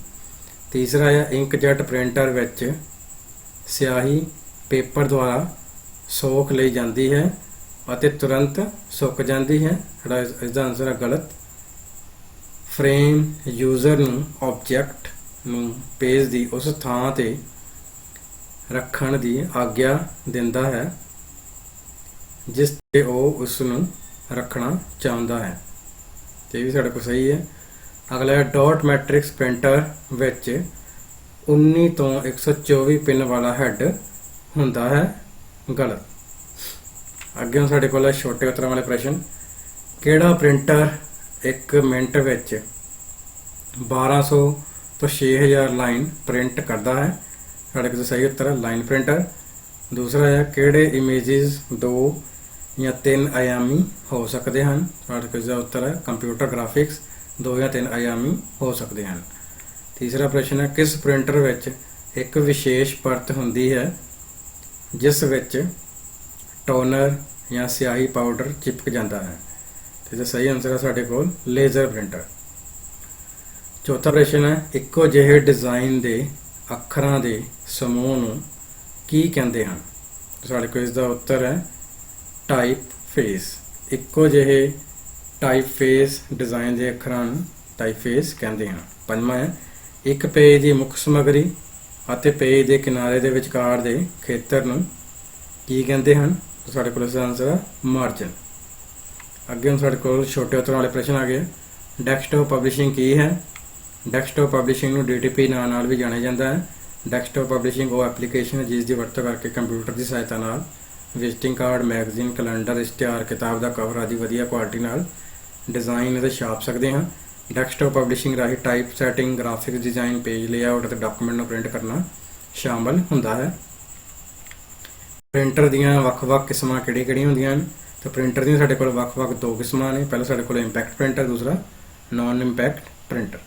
ਤੀਸਰਾ ਹੈ ਇੰਕਜੈਟ ਪ੍ਰਿੰਟਰ ਵਿੱਚ ਸਿਆਹੀ ਪੇਪਰ ਦੁਆਰਾ ਸੋਖ ਲਈ ਜਾਂਦੀ ਹੈ ਅਤੇ ਤੁਰੰਤ ਸੁੱਕ ਜਾਂਦੀ ਹੈ। ਸਾਡਾ ਇਸਦਾ ਆਨਸਰ ਹੈ ਗਲਤ। ਫਰੇਮ ਯੂਜ਼ਰ ਨੂੰ ਆਬਜੈਕਟ ਨੂੰ ਪੇਜ ਦੀ ਉਸ ਥਾਂ ਤੇ ਰੱਖਣ ਦੀ ਆਗਿਆ ਦਿੰਦਾ ਹੈ ਜਿਸ ਤੇ ਉਹ ਉਸ ਨੂੰ ਰੱਖਣਾ ਚਾਹੁੰਦਾ ਹੈ। ਇਹ ਵੀ ਸਾਡੇ ਕੋਲ ਸਹੀ ਹੈ। ਅਗਲਾ ਹੈ ਡਾਟ ਮੈਟ੍ਰਿਕਸ ਪ੍ਰਿੰਟਰ ਵਿੱਚ 19 ਤੋਂ 124 ਪਿੰਨ ਵਾਲਾ ਹੈਡ ਹੁੰਦਾ ਹੈ। ਗਲਤ। ਅੱਗੇ ਸਾਡੇ ਕੋਲ ਹੈ ਛੋਟੇ ਉੱਤਰਾਂ ਵਾਲੇ ਪ੍ਰਸ਼ਨ। ਕਿਹੜਾ ਪ੍ਰਿੰਟਰ 1 ਮਿੰਟ ਵਿੱਚ 1200 ਤੋਂ 6000 ਲਾਈਨ ਪ੍ਰਿੰਟ ਕਰਦਾ ਹੈ? ਸਾਡੇ ਕੋਲ ਸਹੀ ਉੱਤਰ ਹੈ ਲਾਈਨ ਪ੍ਰਿੰਟਰ। ਦੂਸਰਾ ਹੈ ਕਿਹੜੇ ਇਮੇजेस 2 ਜਾਂ 3 ਆਯਾਮੀ ਹੋ ਸਕਦੇ ਹਨ? ਸਾਡੇ ਕੋਲ ਦਾ ਉੱਤਰ ਹੈ ਕੰਪਿਊਟਰ ਗ੍ਰਾਫਿਕਸ 2 ਜਾਂ 3 ਆਯਾਮੀ ਹੋ ਸਕਦੇ ਹਨ। ਤੀਸਰਾ ਪ੍ਰਸ਼ਨ ਹੈ ਕਿਸ ਪ੍ਰਿੰਟਰ ਵਿੱਚ ਇੱਕ ਵਿਸ਼ੇਸ਼ ਪਰਤ ਹੁੰਦੀ ਹੈ ਜਿਸ ਵਿੱਚ ਟੋਨਰ ਜਾਂ ਸਿਆਹੀ ਪਾਊਡਰ ਚਿਪਕ ਜਾਂਦਾ ਹੈ? ਤੇ ਇਹਦਾ ਸਹੀ ਆਨਸਰ ਹੈ ਸਾਡੇ ਕੋਲ ਲੇਜ਼ਰ ਪ੍ਰਿੰਟਰ। ਚੌਥਾ ਪ੍ਰਸ਼ਨ ਹੈ ਇੱਕੋ ਜਿਹੇ ਡਿਜ਼ਾਈਨ ਦੇ ਅੱਖਰਾਂ ਦੇ ਸਮੂਹ ਨੂੰ ਕੀ ਕਹਿੰਦੇ ਹਨ? ਸਾਡੇ ਕੋਲ ਇਸ ਦਾ ਉੱਤਰ ਹੈ ਟਾਈਪ ਫੇਸ। ਇੱਕੋ ਜਿਹੇ ਟਾਈਪ ਫੇਸ ਡਿਜ਼ਾਈਨ ਦੇ ਅੱਖਰਾਂ ਨੂੰ ਟਾਈਪ ਫੇਸ ਕਹਿੰਦੇ ਹਨ। ਪੰਜਵਾਂ ਹੈ ਇੱਕ ਪੇਜ ਦੀ ਮੁੱਖ ਸਮੱਗਰੀ ਅਤੇ ਪੇਜ ਦੇ ਕਿਨਾਰੇ ਦੇ ਵਿਚਕਾਰ ਦੇ ਖੇਤਰ ਨੂੰ ਕੀ ਕਹਿੰਦੇ ਹਨ? ਸਾਡੇ ਕੋਲ ਇਸਦਾ ਆਨਸਰ ਹੈ ਮਾਰਜਨ। ਅੱਗੇ ਹੁਣ ਸਾਡੇ ਕੋਲ ਛੋਟੇ ਉੱਤਰਾਂ ਵਾਲੇ ਪ੍ਰਸ਼ਨ ਆ ਗਏ। ਡੈਸਕਟਾਪ ਪਬਲਿਸ਼ਿੰਗ ਕੀ ਹੈ? ਡੈਸਕਟਾਪ ਪਬਲਿਸ਼ਿੰਗ ਨੂੰ DTP ਨਾਂ ਨਾਲ ਵੀ ਜਾਣਿਆ ਜਾਂਦਾ ਹੈ। ਡੈਸਕਟਾਪ ਪਬਲਿਸ਼ਿੰਗ ਉਹ ਐਪਲੀਕੇਸ਼ਨ ਹੈ ਜਿਸ ਦੀ ਵਰਤੋਂ ਕਰਕੇ ਕੰਪਿਊਟਰ ਦੀ ਸਹਾਇਤਾ ਨਾਲ ਵਿਜ਼ਿਟਿੰਗ ਕਾਰਡ, ਮੈਗਜ਼ੀਨ, ਕੈਲੰਡਰ, ਇਸ਼ਤਿਹਾਰ, ਕਿਤਾਬ ਦਾ ਕਵਰ ਆਦਿ ਵਧੀਆ ਕੁਆਲਿਟੀ ਨਾਲ ਡਿਜ਼ਾਈਨ ਅਤੇ ਛਾਪ ਸਕਦੇ ਹਾਂ। ਡੈਸਕਟਾਪ ਪਬਲਿਸ਼ਿੰਗ ਰਾਹੀਂ type setting, graphics design, page layout ਅਤੇ ਡਾਕੂਮੈਂਟ ਨੂੰ ਪ੍ਰਿੰਟ ਕਰਨਾ ਸ਼ਾਮਲ ਹੁੰਦਾ ਹੈ। ਪ੍ਰਿੰਟਰ ਦੀਆਂ ਵੱਖ-ਵੱਖ ਕਿਸਮਾਂ ਕਿਹੜੀਆਂ ਹੁੰਦੀਆਂ ਹਨ? ਤਾਂ ਪ੍ਰਿੰਟਰ ਦੀਆਂ ਸਾਡੇ ਕੋਲ ਵੱਖ-ਵੱਖ 2 ਕਿਸਮਾਂ ਨੇ। ਪਹਿਲਾ ਸਾਡੇ ਕੋਲ ਇੰਪੈਕਟ ਪ੍ਰਿੰਟਰ, ਦੂਸਰਾ ਨਾਨ ਇੰਪੈਕਟ ਪ੍ਰਿੰਟਰ।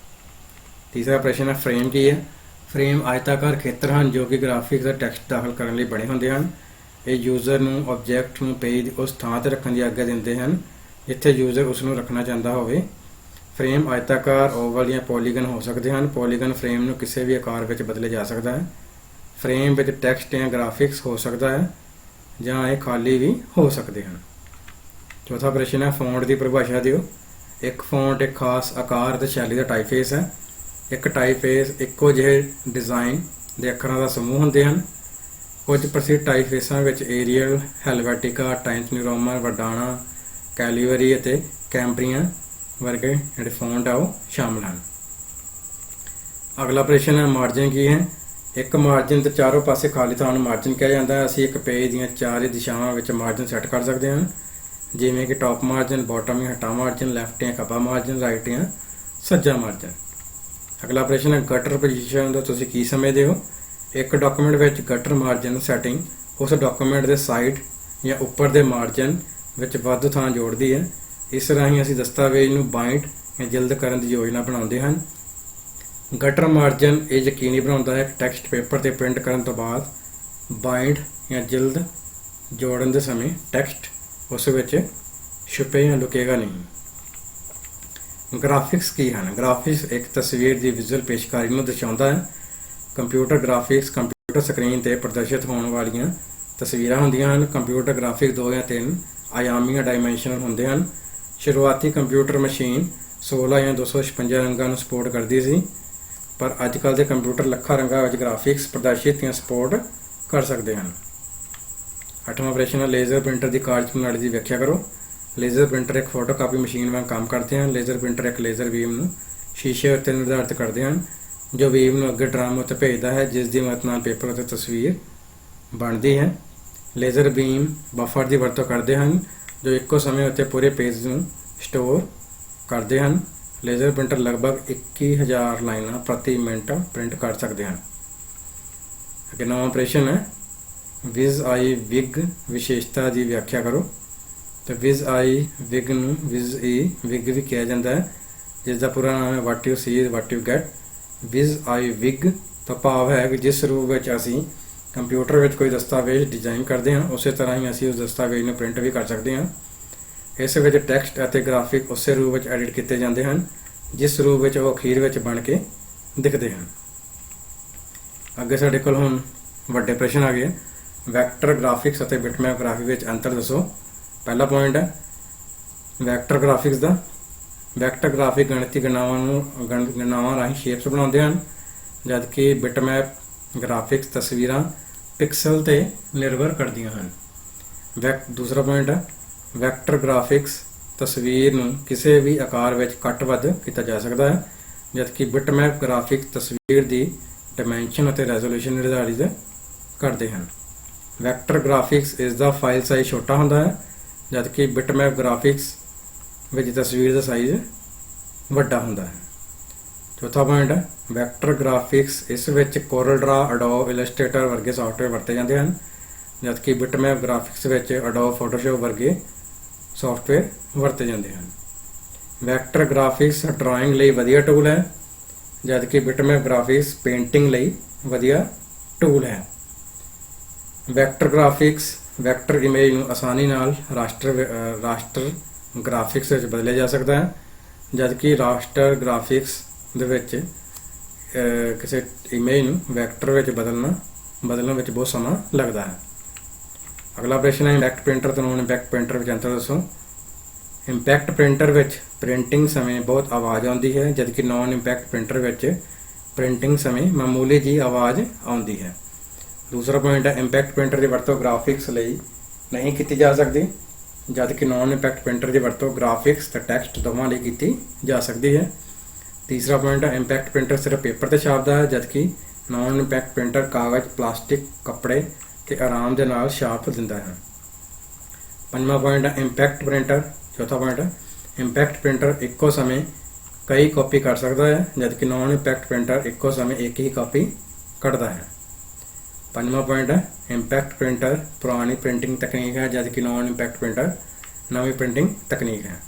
ਤੀਸਰਾ ਪ੍ਰਸ਼ਨ ਹੈ ਫਰੇਮ ਕੀ ਹੈ? ਫਰੇਮ ਆਇਤਾਕਾਰ ਖੇਤਰ ਹਨ ਜੋ ਕਿ ਗ੍ਰਾਫਿਕਸ ਦਾ ਟੈਕਸਟ ਦਾਖਲ ਕਰਨ ਲਈ ਬਣੇ ਹੁੰਦੇ ਹਨ। ਇਹ ਯੂਜ਼ਰ ਨੂੰ ਆਬਜੈਕਟ ਨੂੰ ਪੇਜ ਦੀ ਉਸ ਥਾਂ ਤੇ ਰੱਖਣ ਦੀ ਆਗਿਆ ਦਿੰਦੇ ਹਨ ਜਿੱਥੇ ਯੂਜ਼ਰ ਉਸ ਨੂੰ ਰੱਖਣਾ ਚਾਹੁੰਦਾ ਹੋਵੇ। ਫਰੇਮ ਆਇਤਾਕਾਰ, ਓਵਲ ਜਾਂ ਪੋਲੀਗਨ ਹੋ ਸਕਦੇ ਹਨ। ਪੋਲੀਗਨ ਫਰੇਮ ਨੂੰ ਕਿਸੇ ਵੀ ਆਕਾਰ ਵਿੱਚ ਬਦਲਿਆ ਜਾ ਸਕਦਾ ਹੈ। ਫਰੇਮ ਵਿੱਚ ਟੈਕਸਟ ਜਾਂ ਗ੍ਰਾਫਿਕਸ ਹੋ ਸਕਦਾ ਹੈ ਜਾਂ ਇਹ ਖਾਲੀ ਵੀ ਹੋ ਸਕਦੇ ਹਨ। ਚੌਥਾ ਪ੍ਰਸ਼ਨ ਹੈ ਫੌਂਟ ਦੀ ਪਰਿਭਾਸ਼ਾ ਦਿਓ। ਇੱਕ ਫੌਂਟ ਇੱਕ ਖਾਸ ਆਕਾਰ ਅਤੇ ਸ਼ੈਲੀ ਦਾ ਟਾਈਪਫੇਸ ਹੈ। ਇੱਕ ਟਾਈਪਫੇਸ ਇੱਕੋ ਜਿਹੇ ਡਿਜ਼ਾਈਨ ਦੇ ਅੱਖਰਾਂ ਦਾ ਸਮੂਹ ਹੁੰਦੇ ਹਨ। ਕੁਝ ਪ੍ਰਸਿੱਧ ਟਾਈਪਫੇਸਾਂ ਵਿੱਚ Ariel, Helvetica, Times New Roman, ਵਰਡਾਨਾ, ਕੈਲੀਬਰੀ ਅਤੇ ਕੈਂਬਰੀਆ ਵਰਗੇ ਜਿਹੜੇ ਫੌਂਟ ਆ ਉਹ ਸ਼ਾਮਲ ਹਨ। ਅਗਲਾ ਪ੍ਰਸ਼ਨ ਹੈ ਮਾਰਜਨ ਕੀ ਹੈ? ਇੱਕ ਮਾਰਜਨ ਤੇ ਚਾਰੋਂ ਪਾਸੇ ਖਾਲੀ ਥਾਂ ਨੂੰ ਮਾਰਜਨ ਕਿਹਾ ਜਾਂਦਾ ਹੈ। ਅਸੀਂ ਇੱਕ ਪੇਜ ਦੀਆਂ ਚਾਰੇ ਦਿਸ਼ਾਵਾਂ ਵਿੱਚ ਮਾਰਜਨ ਸੈੱਟ ਕਰ ਸਕਦੇ ਹਾਂ, ਜਿਵੇਂ ਕਿ ਟੌਪ ਮਾਰਜਨ, ਬਾਟਮ ਜਾਂ ਹੇਠਾਂ ਮਾਰਜਨ, ਲੈਫਟ ਜਾਂ ਖੱਬਾ ਮਾਰਜਨ, ਰਾਈਟ ਜਾਂ ਸੱਜਾ ਮਾਰਜਨ। ਅਗਲਾ ਪ੍ਰਸ਼ਨ ਹੈ ਗਟਰ ਪੋਜੀਸ਼ਨ ਦਾ ਤੁਸੀਂ ਕੀ ਸਮਝਦੇ ਹੋ? ਇੱਕ ਡਾਕੂਮੈਂਟ ਵਿੱਚ ਗਟਰ ਮਾਰਜਨ ਸੈਟਿੰਗ ਉਸ ਡਾਕੂਮੈਂਟ ਦੇ ਸਾਈਡ ਜਾਂ ਉੱਪਰ ਦੇ ਮਾਰਜਨ ਵਿੱਚ ਵਾਧੂ ਥਾਂ ਜੋੜਦੀ ਹੈ। ਇਸ ਰਾਹੀਂ ਅਸੀਂ ਦਸਤਾਵੇਜ਼ ਨੂੰ ਬਾਈਂਡ ਜਾਂ ਜਿਲਦ ਕਰਨ ਦੀ ਯੋਜਨਾ ਬਣਾਉਂਦੇ ਹਨ। ਗਟਰ ਮਾਰਜਨ ਇਹ ਯਕੀਨੀ ਬਣਾਉਂਦਾ ਹੈ ਕਿ ਟੈਕਸਟ ਪੇਪਰ ਤੇ ਪ੍ਰਿੰਟ ਕਰਨ ਤੋਂ ਬਾਅਦ ਬਾਈਂਡ ਜਾਂ ਜਿਲਦ ਜੋੜਨ ਦੇ ਸਮੇਂ ਟੈਕਸਟ ਉਸ ਵਿੱਚ ਛੁਪੇ ਜਾਂ ਲੁਕੇਗਾ ਨਹੀਂ। ਗ੍ਰਾਫਿਕਸ ਕੀ ਹਨ? ਗ੍ਰਾਫਿਕਸ ਇੱਕ ਤਸਵੀਰ ਦੀ ਵਿਜ਼ੂਅਲ ਪੇਸ਼ਕਾਰੀ ਨੂੰ ਦਰਸਾਉਂਦਾ ਹੈ। ਕੰਪਿਊਟਰ ਗ੍ਰਾਫਿਕਸ ਕੰਪਿਊਟਰ ਸਕਰੀਨ ਤੇ ਪ੍ਰਦਰਸ਼ਿਤ ਹੋਣ ਵਾਲੀਆਂ ਤਸਵੀਰਾਂ ਹੁੰਦੀਆਂ ਹਨ। ਕੰਪਿਊਟਰ ਗ੍ਰਾਫਿਕ 2 ਜਾਂ 3 ਆਯਾਮੀ ਡਾਇਮੈਂਸ਼ਨਲ ਹੁੰਦੇ ਹਨ। ਸ਼ੁਰੂਆਤੀ ਕੰਪਿਊਟਰ ਮਸ਼ੀਨ 16 ਜਾਂ 256 ਰੰਗਾਂ ਨੂੰ ਸਪੋਰਟ ਕਰਦੀ ਸੀ, ਪਰ ਅੱਜ ਕੱਲ੍ਹ ਦੇ ਕੰਪਿਊਟਰ ਲੱਖਾਂ ਰੰਗਾਂ ਵਿੱਚ ਗ੍ਰਾਫਿਕਸ ਪ੍ਰਦਰਸ਼ਿਤ ਜਾਂ ਸਪੋਰਟ ਕਰ ਸਕਦੇ ਹਨ। 8ਵਾਂ ਪ੍ਰਸ਼ਨ ਹੈ ਲੇਜ਼ਰ ਪ੍ਰਿੰਟਰ ਦੀ ਕਾਰਜਪ੍ਰਣਾਲੀ ਦੀ ਵਿਆਖਿਆ ਕਰੋ। ਲੇਜ਼ਰ ਪ੍ਰਿੰਟਰ ਇੱਕ ਫੋਟੋਕਾਪੀ ਮਸ਼ੀਨ ਵਾਂਗ ਕੰਮ ਕਰਦੇ ਹਨ। ਲੇਜ਼ਰ ਪ੍ਰਿੰਟਰ ਇੱਕ ਲੇਜ਼ਰ ਬੀਮ ਨੂੰ ਸ਼ੀਸ਼ੇ ਉੱਤੇ ਨਿਰਧਾਰਿਤ ਕਰਦੇ ਹਨ, ਜੋ ਬੀਮ ਨੂੰ ਅੱਗੇ ਡਰਮ ਉੱਤੇ ਭੇਜਦਾ ਹੈ, ਜਿਸ ਦੀ ਮਦਦ ਨਾਲ ਪੇਪਰ ਉੱਤੇ ਤਸਵੀਰ ਬਣਦੀ ਹੈ। ਲੇਜ਼ਰ ਬੀਮ ਬਫਰ ਦੀ ਵਰਤੋਂ ਕਰਦੇ ਹਨ, ਜੋ ਇੱਕੋ ਸਮੇਂ ਉੱਤੇ ਪੂਰੇ ਪੇਜ ਨੂੰ ਸਟੋਰ ਕਰਦੇ ਹਨ। ਲੇਜ਼ਰ ਪ੍ਰਿੰਟਰ ਲਗਭਗ 21,000 ਲਾਈਨਾਂ ਪ੍ਰਤੀ ਮਿੰਟ ਪ੍ਰਿੰਟ ਕਰ ਸਕਦੇ ਹਨ। ਅੱਗੇ 9ਵਾਂ ਪ੍ਰਸ਼ਨ ਹੈ ਵਿਜ਼ ਆਈ ਵਿਗ ਵਿਸ਼ੇਸ਼ਤਾ ਦੀ ਵਿਆਖਿਆ ਕਰੋ। ਤੇ ਵਿਜ਼ ਆਈ ਵਿਗ ਨੂੰ ਵਿਜ਼ ਈ ਵਿਗ ਵੀ ਕਿਹਾ ਜਾਂਦਾ ਹੈ, ਜਿਸ ਦਾ ਪੂਰਾ ਨਾਮ ਹੈ what you see is what you get. ਵਿਜ਼ ਆਈ ਵਿਗ ਦਾ ਭਾਵ ਹੈ ਕਿ ਜਿਸ ਰੂਪ ਵਿੱਚ ਅਸੀਂ ਕੰਪਿਊਟਰ ਵਿੱਚ ਕੋਈ ਦਸਤਾਵੇਜ਼ ਡਿਜ਼ਾਈਨ ਕਰਦੇ ਹਾਂ, ਉਸੇ ਤਰ੍ਹਾਂ ਹੀ ਅਸੀਂ ਉਸ ਦਸਤਾਵੇਜ਼ ਨੂੰ ਪ੍ਰਿੰਟ ਵੀ ਕਰ ਸਕਦੇ ਹਾਂ। ਇਸ ਵਿੱਚ ਟੈਕਸਟ ਅਤੇ ਗ੍ਰਾਫਿਕ ਉਸੇ ਰੂਪ ਵਿੱਚ ਐਡਿਟ ਕੀਤੇ ਜਾਂਦੇ ਹਨ, ਜਿਸ ਰੂਪ ਵਿੱਚ ਉਹ ਅਖੀਰ ਵਿੱਚ ਬਣ ਕੇ ਦਿਖਦੇ ਹਨ। ਅੱਗੇ ਸਾਡੇ ਕੋਲ ਹੁਣ ਵੱਡੇ ਪ੍ਰਸ਼ਨ ਆ ਗਏ। ਵੈਕਟਰ ਗ੍ਰਾਫਿਕਸ ਅਤੇ ਬਿਟਮੈਪ ਗ੍ਰਾਫਿਕ ਵਿੱਚ ਅੰਤਰ ਦੱਸੋ। ਪਹਿਲਾ ਪੁਆਇੰਟ ਹੈ ਵੈਕਟਰ ਗ੍ਰਾਫਿਕਸ ਦਾ। ਵੈਕਟਰ ਗ੍ਰਾਫਿਕ ਗਣਿਤੀ ਗਣਨਾਵਾਂ ਰਾਹੀਂ ਸ਼ੇਪਸ ਬਣਾਉਂਦੇ ਹਨ, ਜਦਕਿ ਬਿਟਮੈਪ ਗ੍ਰਾਫਿਕਸ ਤਸਵੀਰਾਂ ਪਿਕਸਲ ਤੇ ਨਿਰਭਰ ਕਰਦੀਆਂ ਹਨ। ਦੂਸਰਾ ਪੁਆਇੰਟ ਹੈ ਵੈਕਟਰ ਗ੍ਰਾਫਿਕਸ ਤਸਵੀਰ ਨੂੰ ਕਿਸੇ ਵੀ ਆਕਾਰ ਵਿੱਚ ਕੱਟ ਵੱਧ ਕੀਤਾ ਜਾ ਸਕਦਾ ਹੈ, ਜਦਕਿ ਬਿਟਮੈਪ ਗ੍ਰਾਫਿਕਸ ਤਸਵੀਰ ਦੀ ਡਾਇਮੈਂਸ਼ਨ ਅਤੇ ਰੈਜ਼ੋਲੂਸ਼ਨ ਨਿਰਧਾਰਿਤ ਕਰਦੇ ਹਨ। ਵੈਕਟਰ ਗ੍ਰਾਫਿਕਸ ਇਸ ਦਾ ਫਾਈਲ ਸਾਈਜ਼ ਛੋਟਾ ਹੁੰਦਾ ਹੈ, ਜਦਕਿ ਬਿਟਮੈਪ ਗ੍ਰਾਫਿਕਸ ਵਿੱਚ ਤਸਵੀਰ ਦਾ ਸਾਈਜ਼ ਵੱਡਾ ਹੁੰਦਾ ਹੈ। ਚੌਥਾ ਪੁਆਇੰਟ ਹੈ ਵੈਕਟਰ ਗ੍ਰਾਫਿਕਸ ਇਸ ਵਿੱਚ ਕੋਰਲ ਡਰਾ, ਅਡੋਬ ਇਲਸਟ੍ਰੇਟਰ ਵਰਗੇ ਸਾਫਟਵੇਅਰ ਵਰਤੇ ਜਾਂਦੇ ਹਨ, ਜਦਕਿ ਬਿਟਮੈਪ ਗ੍ਰਾਫਿਕਸ ਵਿੱਚ ਅਡੋਬ ਫੋਟੋਸ਼ਾਪ ਵਰਗੇ ਸਾਫਟਵੇਅਰ ਵਰਤੇ ਜਾਂਦੇ ਹਨ। ਵੈਕਟਰ ਗ੍ਰਾਫਿਕਸ ਡਰਾਇੰਗ ਲਈ ਵਧੀਆ ਟੂਲ ਹੈ, ਜਦਕਿ ਬਿਟਮੈਪ ਗ੍ਰਾਫਿਕਸ ਪੇਂਟਿੰਗ ਲਈ ਵਧੀਆ ਟੂਲ ਹੈ। ਵੈਕਟਰ ਗ੍ਰਾਫਿਕਸ ਵੈਕਟਰ ਇਮੇਜ ਨੂੰ ਆਸਾਨੀ ਨਾਲ ਰਾਸਟਰ ਗ੍ਰਾਫਿਕਸ ਵਿੱਚ ਬਦਲਿਆ ਜਾ ਸਕਦਾ ਹੈ, ਜਦਕਿ ਰਾਸਟਰ ਗ੍ਰਾਫਿਕਸ ਦੇ ਵਿੱਚ ਕਿਸੇ ਇਮੇਜ ਨੂੰ ਵੈਕਟਰ ਵਿੱਚ ਬਦਲਣ ਵਿੱਚ ਬਹੁਤ ਸਮਾਂ ਲੱਗਦਾ ਹੈ। ਅਗਲਾ ਪ੍ਰਸ਼ਨ ਹੈ ਇੰਪੈਕਟ ਪ੍ਰਿੰਟਰ ਤੋਂ ਨੋਨ ਇੰਪੈਕਟ ਪ੍ਰਿੰਟਰ ਵਿੱਚ ਅੰਤਰ ਦੱਸੋ। ਇੰਪੈਕਟ ਪ੍ਰਿੰਟਰ ਵਿੱਚ ਪ੍ਰਿੰਟਿੰਗ ਸਮੇਂ ਬਹੁਤ ਆਵਾਜ਼ ਆਉਂਦੀ ਹੈ, ਜਦਕਿ ਨੋਨ ਇੰਪੈਕਟ ਪ੍ਰਿੰਟਰ ਵਿੱਚ ਪ੍ਰਿੰਟਿੰਗ ਸਮੇਂ ਮਾਮੂਲੀ ਜਿਹੀ ਆਵਾਜ਼ ਆਉਂਦੀ ਹੈ। ਦੂਸਰਾ ਪੁਆਇੰਟ ਹੈ ਇੰਪੈਕਟ ਪ੍ਰਿੰਟਰ ਦੀ ਵਰਤੋਂ ਗ੍ਰਾਫਿਕਸ ਲਈ ਨਹੀਂ ਕੀਤੀ ਜਾ ਸਕਦੀ, ਜਦਕਿ ਨੋਨ ਇੰਪੈਕਟ ਪ੍ਰਿੰਟਰ ਦੀ ਵਰਤੋਂ ਗ੍ਰਾਫਿਕਸ ਤੇ ਟੈਕਸਟ ਦੋਵਾਂ ਲਈ ਕੀਤੀ ਜਾ ਸਕਦੀ ਹੈ। ਤੀਸਰਾ ਪੁਆਇੰਟ ਹੈ ਇੰਪੈਕਟ ਪ੍ਰਿੰਟਰ ਸਿਰਫ ਪੇਪਰ ਤੇ ਛਾਪਦਾ ਹੈ, ਜਦਕਿ ਨੋਨ ਇੰਪੈਕਟ ਪ੍ਰਿੰਟਰ ਕਾਗਜ਼, ਪਲਾਸਟਿਕ, ਕੱਪੜੇ ਤੇ ਆਰਾਮ ਦੇ ਨਾਲ ਛਾਪ ਦਿੰਦਾ ਹੈ। ਪੰਜਵਾਂ ਪੁਆਇੰਟ ਹੈ ਇੰਪੈਕਟ ਪ੍ਰਿੰਟਰ। ਚੌਥਾ ਪੁਆਇੰਟ ਹੈ ਇੰਪੈਕਟ ਪ੍ਰਿੰਟਰ ਇੱਕੋ ਸਮੇਂ ਕਈ ਕਾਪੀ ਕਰ ਸਕਦਾ ਹੈ, ਜਦਕਿ ਨੋਨ ਇੰਪੈਕਟ ਪ੍ਰਿੰਟਰ ਇੱਕੋ ਸਮੇਂ ਇੱਕ ਹੀ ਕਾਪੀ ਕੱਢਦਾ ਹੈ। ਪੰਜਵਾਂ ਪੁਆਇੰਟ ਹੈ ਇੰਪੈਕਟ ਪ੍ਰਿੰਟਰ ਪੁਰਾਣੀ ਪ੍ਰਿੰਟਿੰਗ ਤਕਨੀਕ ਹੈ, ਜਦਕਿ ਨੋਨ ਇੰਪੈਕਟ ਪ੍ਰਿੰਟਰ ਨਵੀਂ ਪ੍ਰਿੰਟਿੰਗ ਤਕਨੀਕ ਹੈ।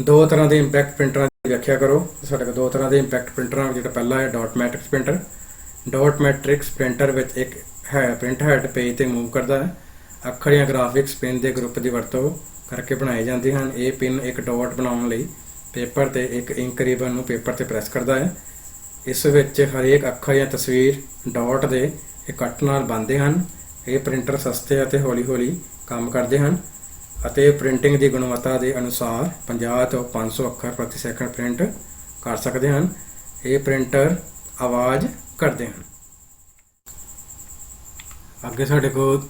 ਦੋ ਤਰ੍ਹਾਂ ਦੇ ਇੰਪੈਕਟ ਪ੍ਰਿੰਟਰਾਂ ਦੀ ਵਿਆਖਿਆ ਕਰੋ। ਸਾਡੇ ਕੋਲ ਦੋ ਤਰ੍ਹਾਂ ਦੇ ਇੰਪੈਕਟ ਪ੍ਰਿੰਟਰਾਂ, ਜਿਹੜਾ ਪਹਿਲਾ ਹੈ dot matrix printer. Dot matrix printer ਵਿੱਚ ਇੱਕ ਪ੍ਰਿੰਟ ਹੈਡ ਪੇਜ ਤੇ ਮੂਵ ਕਰਦਾ ਹੈ। ਅੱਖਰ ਜਾਂ ਗ੍ਰਾਫਿਕਸ ਪਿੰਨ ਦੇ ਗਰੁੱਪ ਦੀ ਵਰਤੋਂ ਕਰਕੇ ਬਣਾਏ ਜਾਂਦੇ ਹਨ। ਇਹ ਪਿੰਨ ਇੱਕ ਡਾਟ ਬਣਾਉਣ ਲਈ ਪੇਪਰ ਤੇ ਇੱਕ ਇੰਕ ਰਿਬਨ ਨੂੰ ਪੇਪਰ ਤੇ ਪ੍ਰੈਸ ਕਰਦਾ ਹੈ। ਇਸ ਵਿੱਚ ਹਰੇਕ ਅੱਖਰ ਜਾਂ ਤਸਵੀਰ ਡਾਟ ਦੇ ਇਕੱਠ ਨਾਲ ਬਣਦੇ ਹਨ। ਇਹ ਪ੍ਰਿੰਟਰ ਸਸਤੇ ਅਤੇ ਹੌਲੀ-ਹੌਲੀ ਕੰਮ ਕਰਦੇ ਹਨ ਅਤੇ ਪ੍ਰਿੰਟਿੰਗ ਦੀ ਗੁਣਵੱਤਾ ਦੇ ਅਨੁਸਾਰ 50 ਤੋਂ 500 ਅੱਖਰ ਪ੍ਰਤੀ ਸੈਕਿੰਡ ਪ੍ਰਿੰਟ ਕਰ ਸਕਦੇ ਹਨ। ਇਹ ਪ੍ਰਿੰਟਰ ਆਵਾਜ਼ ਕਰਦੇ ਹਨ। ਅੱਗੇ ਸਾਡੇ ਕੋਲ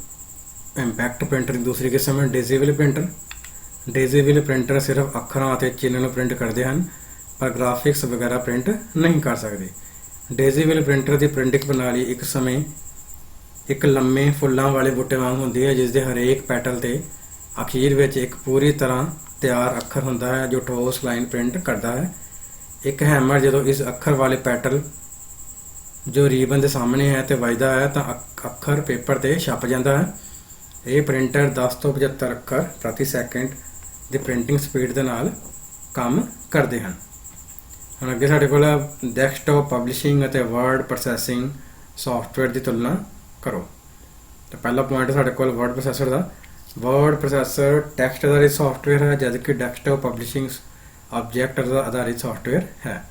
ਇੰਪੈਕਟ ਪ੍ਰਿੰਟਰ ਦੀ ਦੂਸਰੀ ਕਿਸਮ ਹੈ ਡਿਜੀਟਲ ਪ੍ਰਿੰਟਰ। ਡਿਜੀਟਲ ਪ੍ਰਿੰਟਰ ਸਿਰਫ ਅੱਖਰਾਂ ਅਤੇ ਚਿੰਨ੍ਹਾਂ ਨੂੰ ਪ੍ਰਿੰਟ ਕਰਦੇ ਹਨ, ਪਰ ਗ੍ਰਾਫਿਕਸ ਵਗੈਰਾ ਪ੍ਰਿੰਟ ਨਹੀਂ ਕਰ ਸਕਦੇ। ਡੇਜ਼ੀਵਿਲ ਪ੍ਰਿੰਟਰ ਦੀ ਪ੍ਰਿੰਟਿੰਗ ਪ੍ਰਣਾਲੀ ਇੱਕ ਸਮੇਂ ਇੱਕ ਲੰਮੇ ਫੁੱਲਾਂ ਵਾਲੇ ਬੂਟੇ ਵਾਂਗ ਹੁੰਦੀ ਹੈ, ਜਿਸ ਦੇ ਹਰੇਕ ਪੈਟਲ ਤੇ ਅਖੀਰ ਵਿੱਚ ਇੱਕ ਪੂਰੀ ਤਰ੍ਹਾਂ ਤਿਆਰ ਅੱਖਰ ਹੁੰਦਾ ਹੈ ਜੋ ਠੋਸ ਲਾਈਨ ਪ੍ਰਿੰਟ ਕਰਦਾ ਹੈ। ਇੱਕ ਹੈਮਰ ਜਦੋਂ ਇਸ ਅੱਖਰ ਵਾਲੇ ਪੈਟਲ ਜੋ ਰੀਬਨ ਦੇ ਸਾਹਮਣੇ ਹੈ ਤੇ ਵੱਜਦਾ ਹੈ ਤਾਂ ਅੱਖਰ ਪੇਪਰ ਤੇ ਛਪ ਜਾਂਦਾ ਹੈ। ਇਹ ਪ੍ਰਿੰਟਰ 10 ਤੋਂ 75 ਅੱਖਰ ਪ੍ਰਤੀ ਸੈਕਿੰਡ ਦੀ ਪ੍ਰਿੰਟਿੰਗ ਸਪੀਡ ਦੇ ਨਾਲ ਕੰਮ ਕਰਦੇ ਹਨ। ਹੁਣ ਅੱਗੇ ਸਾਡੇ ਕੋਲ ਡੈਸਕਟਾਪ ਪਬਲਿਸ਼ਿੰਗ ਅਤੇ ਵਰਡ ਪ੍ਰੋਸੈਸਿੰਗ ਸੌਫਟਵੇਅਰ ਦੀ ਤੁਲਨਾ ਕਰੋ। ਤਾਂ ਪਹਿਲਾ ਪੁਆਇੰਟ ਸਾਡੇ ਕੋਲ ਵਰਡ ਪ੍ਰੋਸੈਸਰ ਦਾ। ਵਰਡ ਪ੍ਰੋਸੈਸਰ ਟੈਕਸਟ ਆਧਾਰਿਤ ਸੌਫਟਵੇਅਰ ਹੈ, ਜਦਕਿ ਡੈਸਕਟਾਪ ਪਬਲਿਸ਼ਿੰਗ ਆਬਜੈਕਟ ਆਧਾਰਿਤ ਸੌਫਟਵੇਅਰ ਹੈ।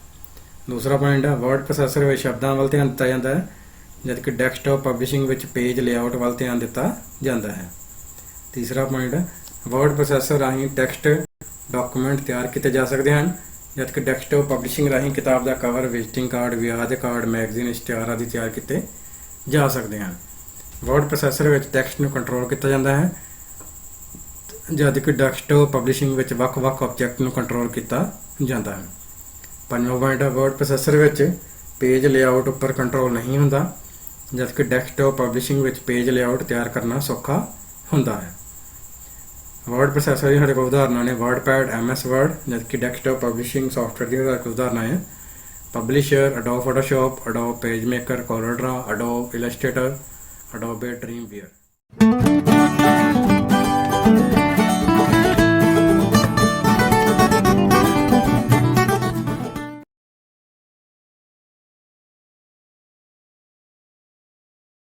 ਦੂਸਰਾ ਪੁਆਇੰਟ ਹੈ ਵਰਡ ਪ੍ਰੋਸੈਸਰ ਵਿੱਚ ਸ਼ਬਦਾਂ ਵੱਲ ਧਿਆਨ ਦਿੱਤਾ ਜਾਂਦਾ ਹੈ, ਜਦਕਿ ਡੈਸਕਟਾਪ ਪਬਲਿਸ਼ਿੰਗ ਵਿੱਚ ਪੇਜ ਲੇਆਊਟ ਵੱਲ ਧਿਆਨ ਦਿੱਤਾ ਜਾਂਦਾ ਹੈ। ਤੀਸਰਾ ਪੁਆਇੰਟ ਹੈ ਵਰਡ ਪ੍ਰੋਸੈਸਰ ਰਾਹੀਂ ਟੈਕਸਟ ਡਾਕੂਮੈਂਟ ਤਿਆਰ ਕੀਤੇ ਜਾ ਸਕਦੇ ਹਨ, ਜਦਕਿ ਡੈਸਕਟਾਪ ਪਬਲਿਸ਼ਿੰਗ ਰਾਹੀਂ ਕਿਤਾਬ ਦਾ ਕਵਰ, ਵਿਜ਼ਿਟਿੰਗ ਕਾਰਡ, ਵਿਆਹ ਦੇ ਕਾਰਡ, ਮੈਗਜ਼ੀਨ, ਇਸ਼ਤਿਹਾਰ ਆਦਿ ਤਿਆਰ ਕੀਤੇ ਜਾ ਸਕਦੇ ਹਨ। ਵਰਡ ਪ੍ਰੋਸੈਸਰ ਵਿੱਚ ਟੈਕਸਟ ਨੂੰ ਕੰਟਰੋਲ ਕੀਤਾ ਜਾਂਦਾ ਹੈ, ਜਦਕਿ ਡੈਸਕਟਾਪ ਪਬਲਿਸ਼ਿੰਗ ਵਿੱਚ ਵੱਖ-ਵੱਖ ਆਬਜੈਕਟ ਨੂੰ ਕੰਟਰੋਲ ਕੀਤਾ ਜਾਂਦਾ ਹੈ। ਪੰਜਵਾਂ ਪੁਆਇੰਟ ਹੈ ਵਰਡ ਪ੍ਰੋਸੈਸਰ ਵਿੱਚ ਪੇਜ ਲੇਆਊਟ ਉੱਪਰ ਕੰਟਰੋਲ ਨਹੀਂ ਹੁੰਦਾ, ਜਦਕਿ ਡੈਸਕਟਾਪ ਪਬਲਿਸ਼ਿੰਗ ਵਿੱਚ ਪੇਜ ਲੇਆਊਟ ਤਿਆਰ ਕਰਨਾ ਸੌਖਾ ਹੁੰਦਾ ਹੈ। ਵਰਡ ਪ੍ਰੋਸੈਸਰ ਦੀ ਸਾਡੇ ਕੋਲ ਉਦਾਹਰਨਾਂ ਨੇ ਵਰਡਪੈਡ, MS ਵਰਡ, ਜਦਕਿ ਡੈਸਕਟਾਪ ਪਬਲਿਸ਼ਿੰਗ ਸੌਫਟਵੇਅਰ ਦੀ ਉਦਾਹਰਨਾਂ ਹੈ publisher, Adobe Photoshop, Adobe PageMaker, Corel ਡਰਾ, ਅਡੋਬ ਇਲਸਟ੍ਰੇਟਰ, ਅਡੋਬੇ ਡ੍ਰੀਮਵੀਅਰ।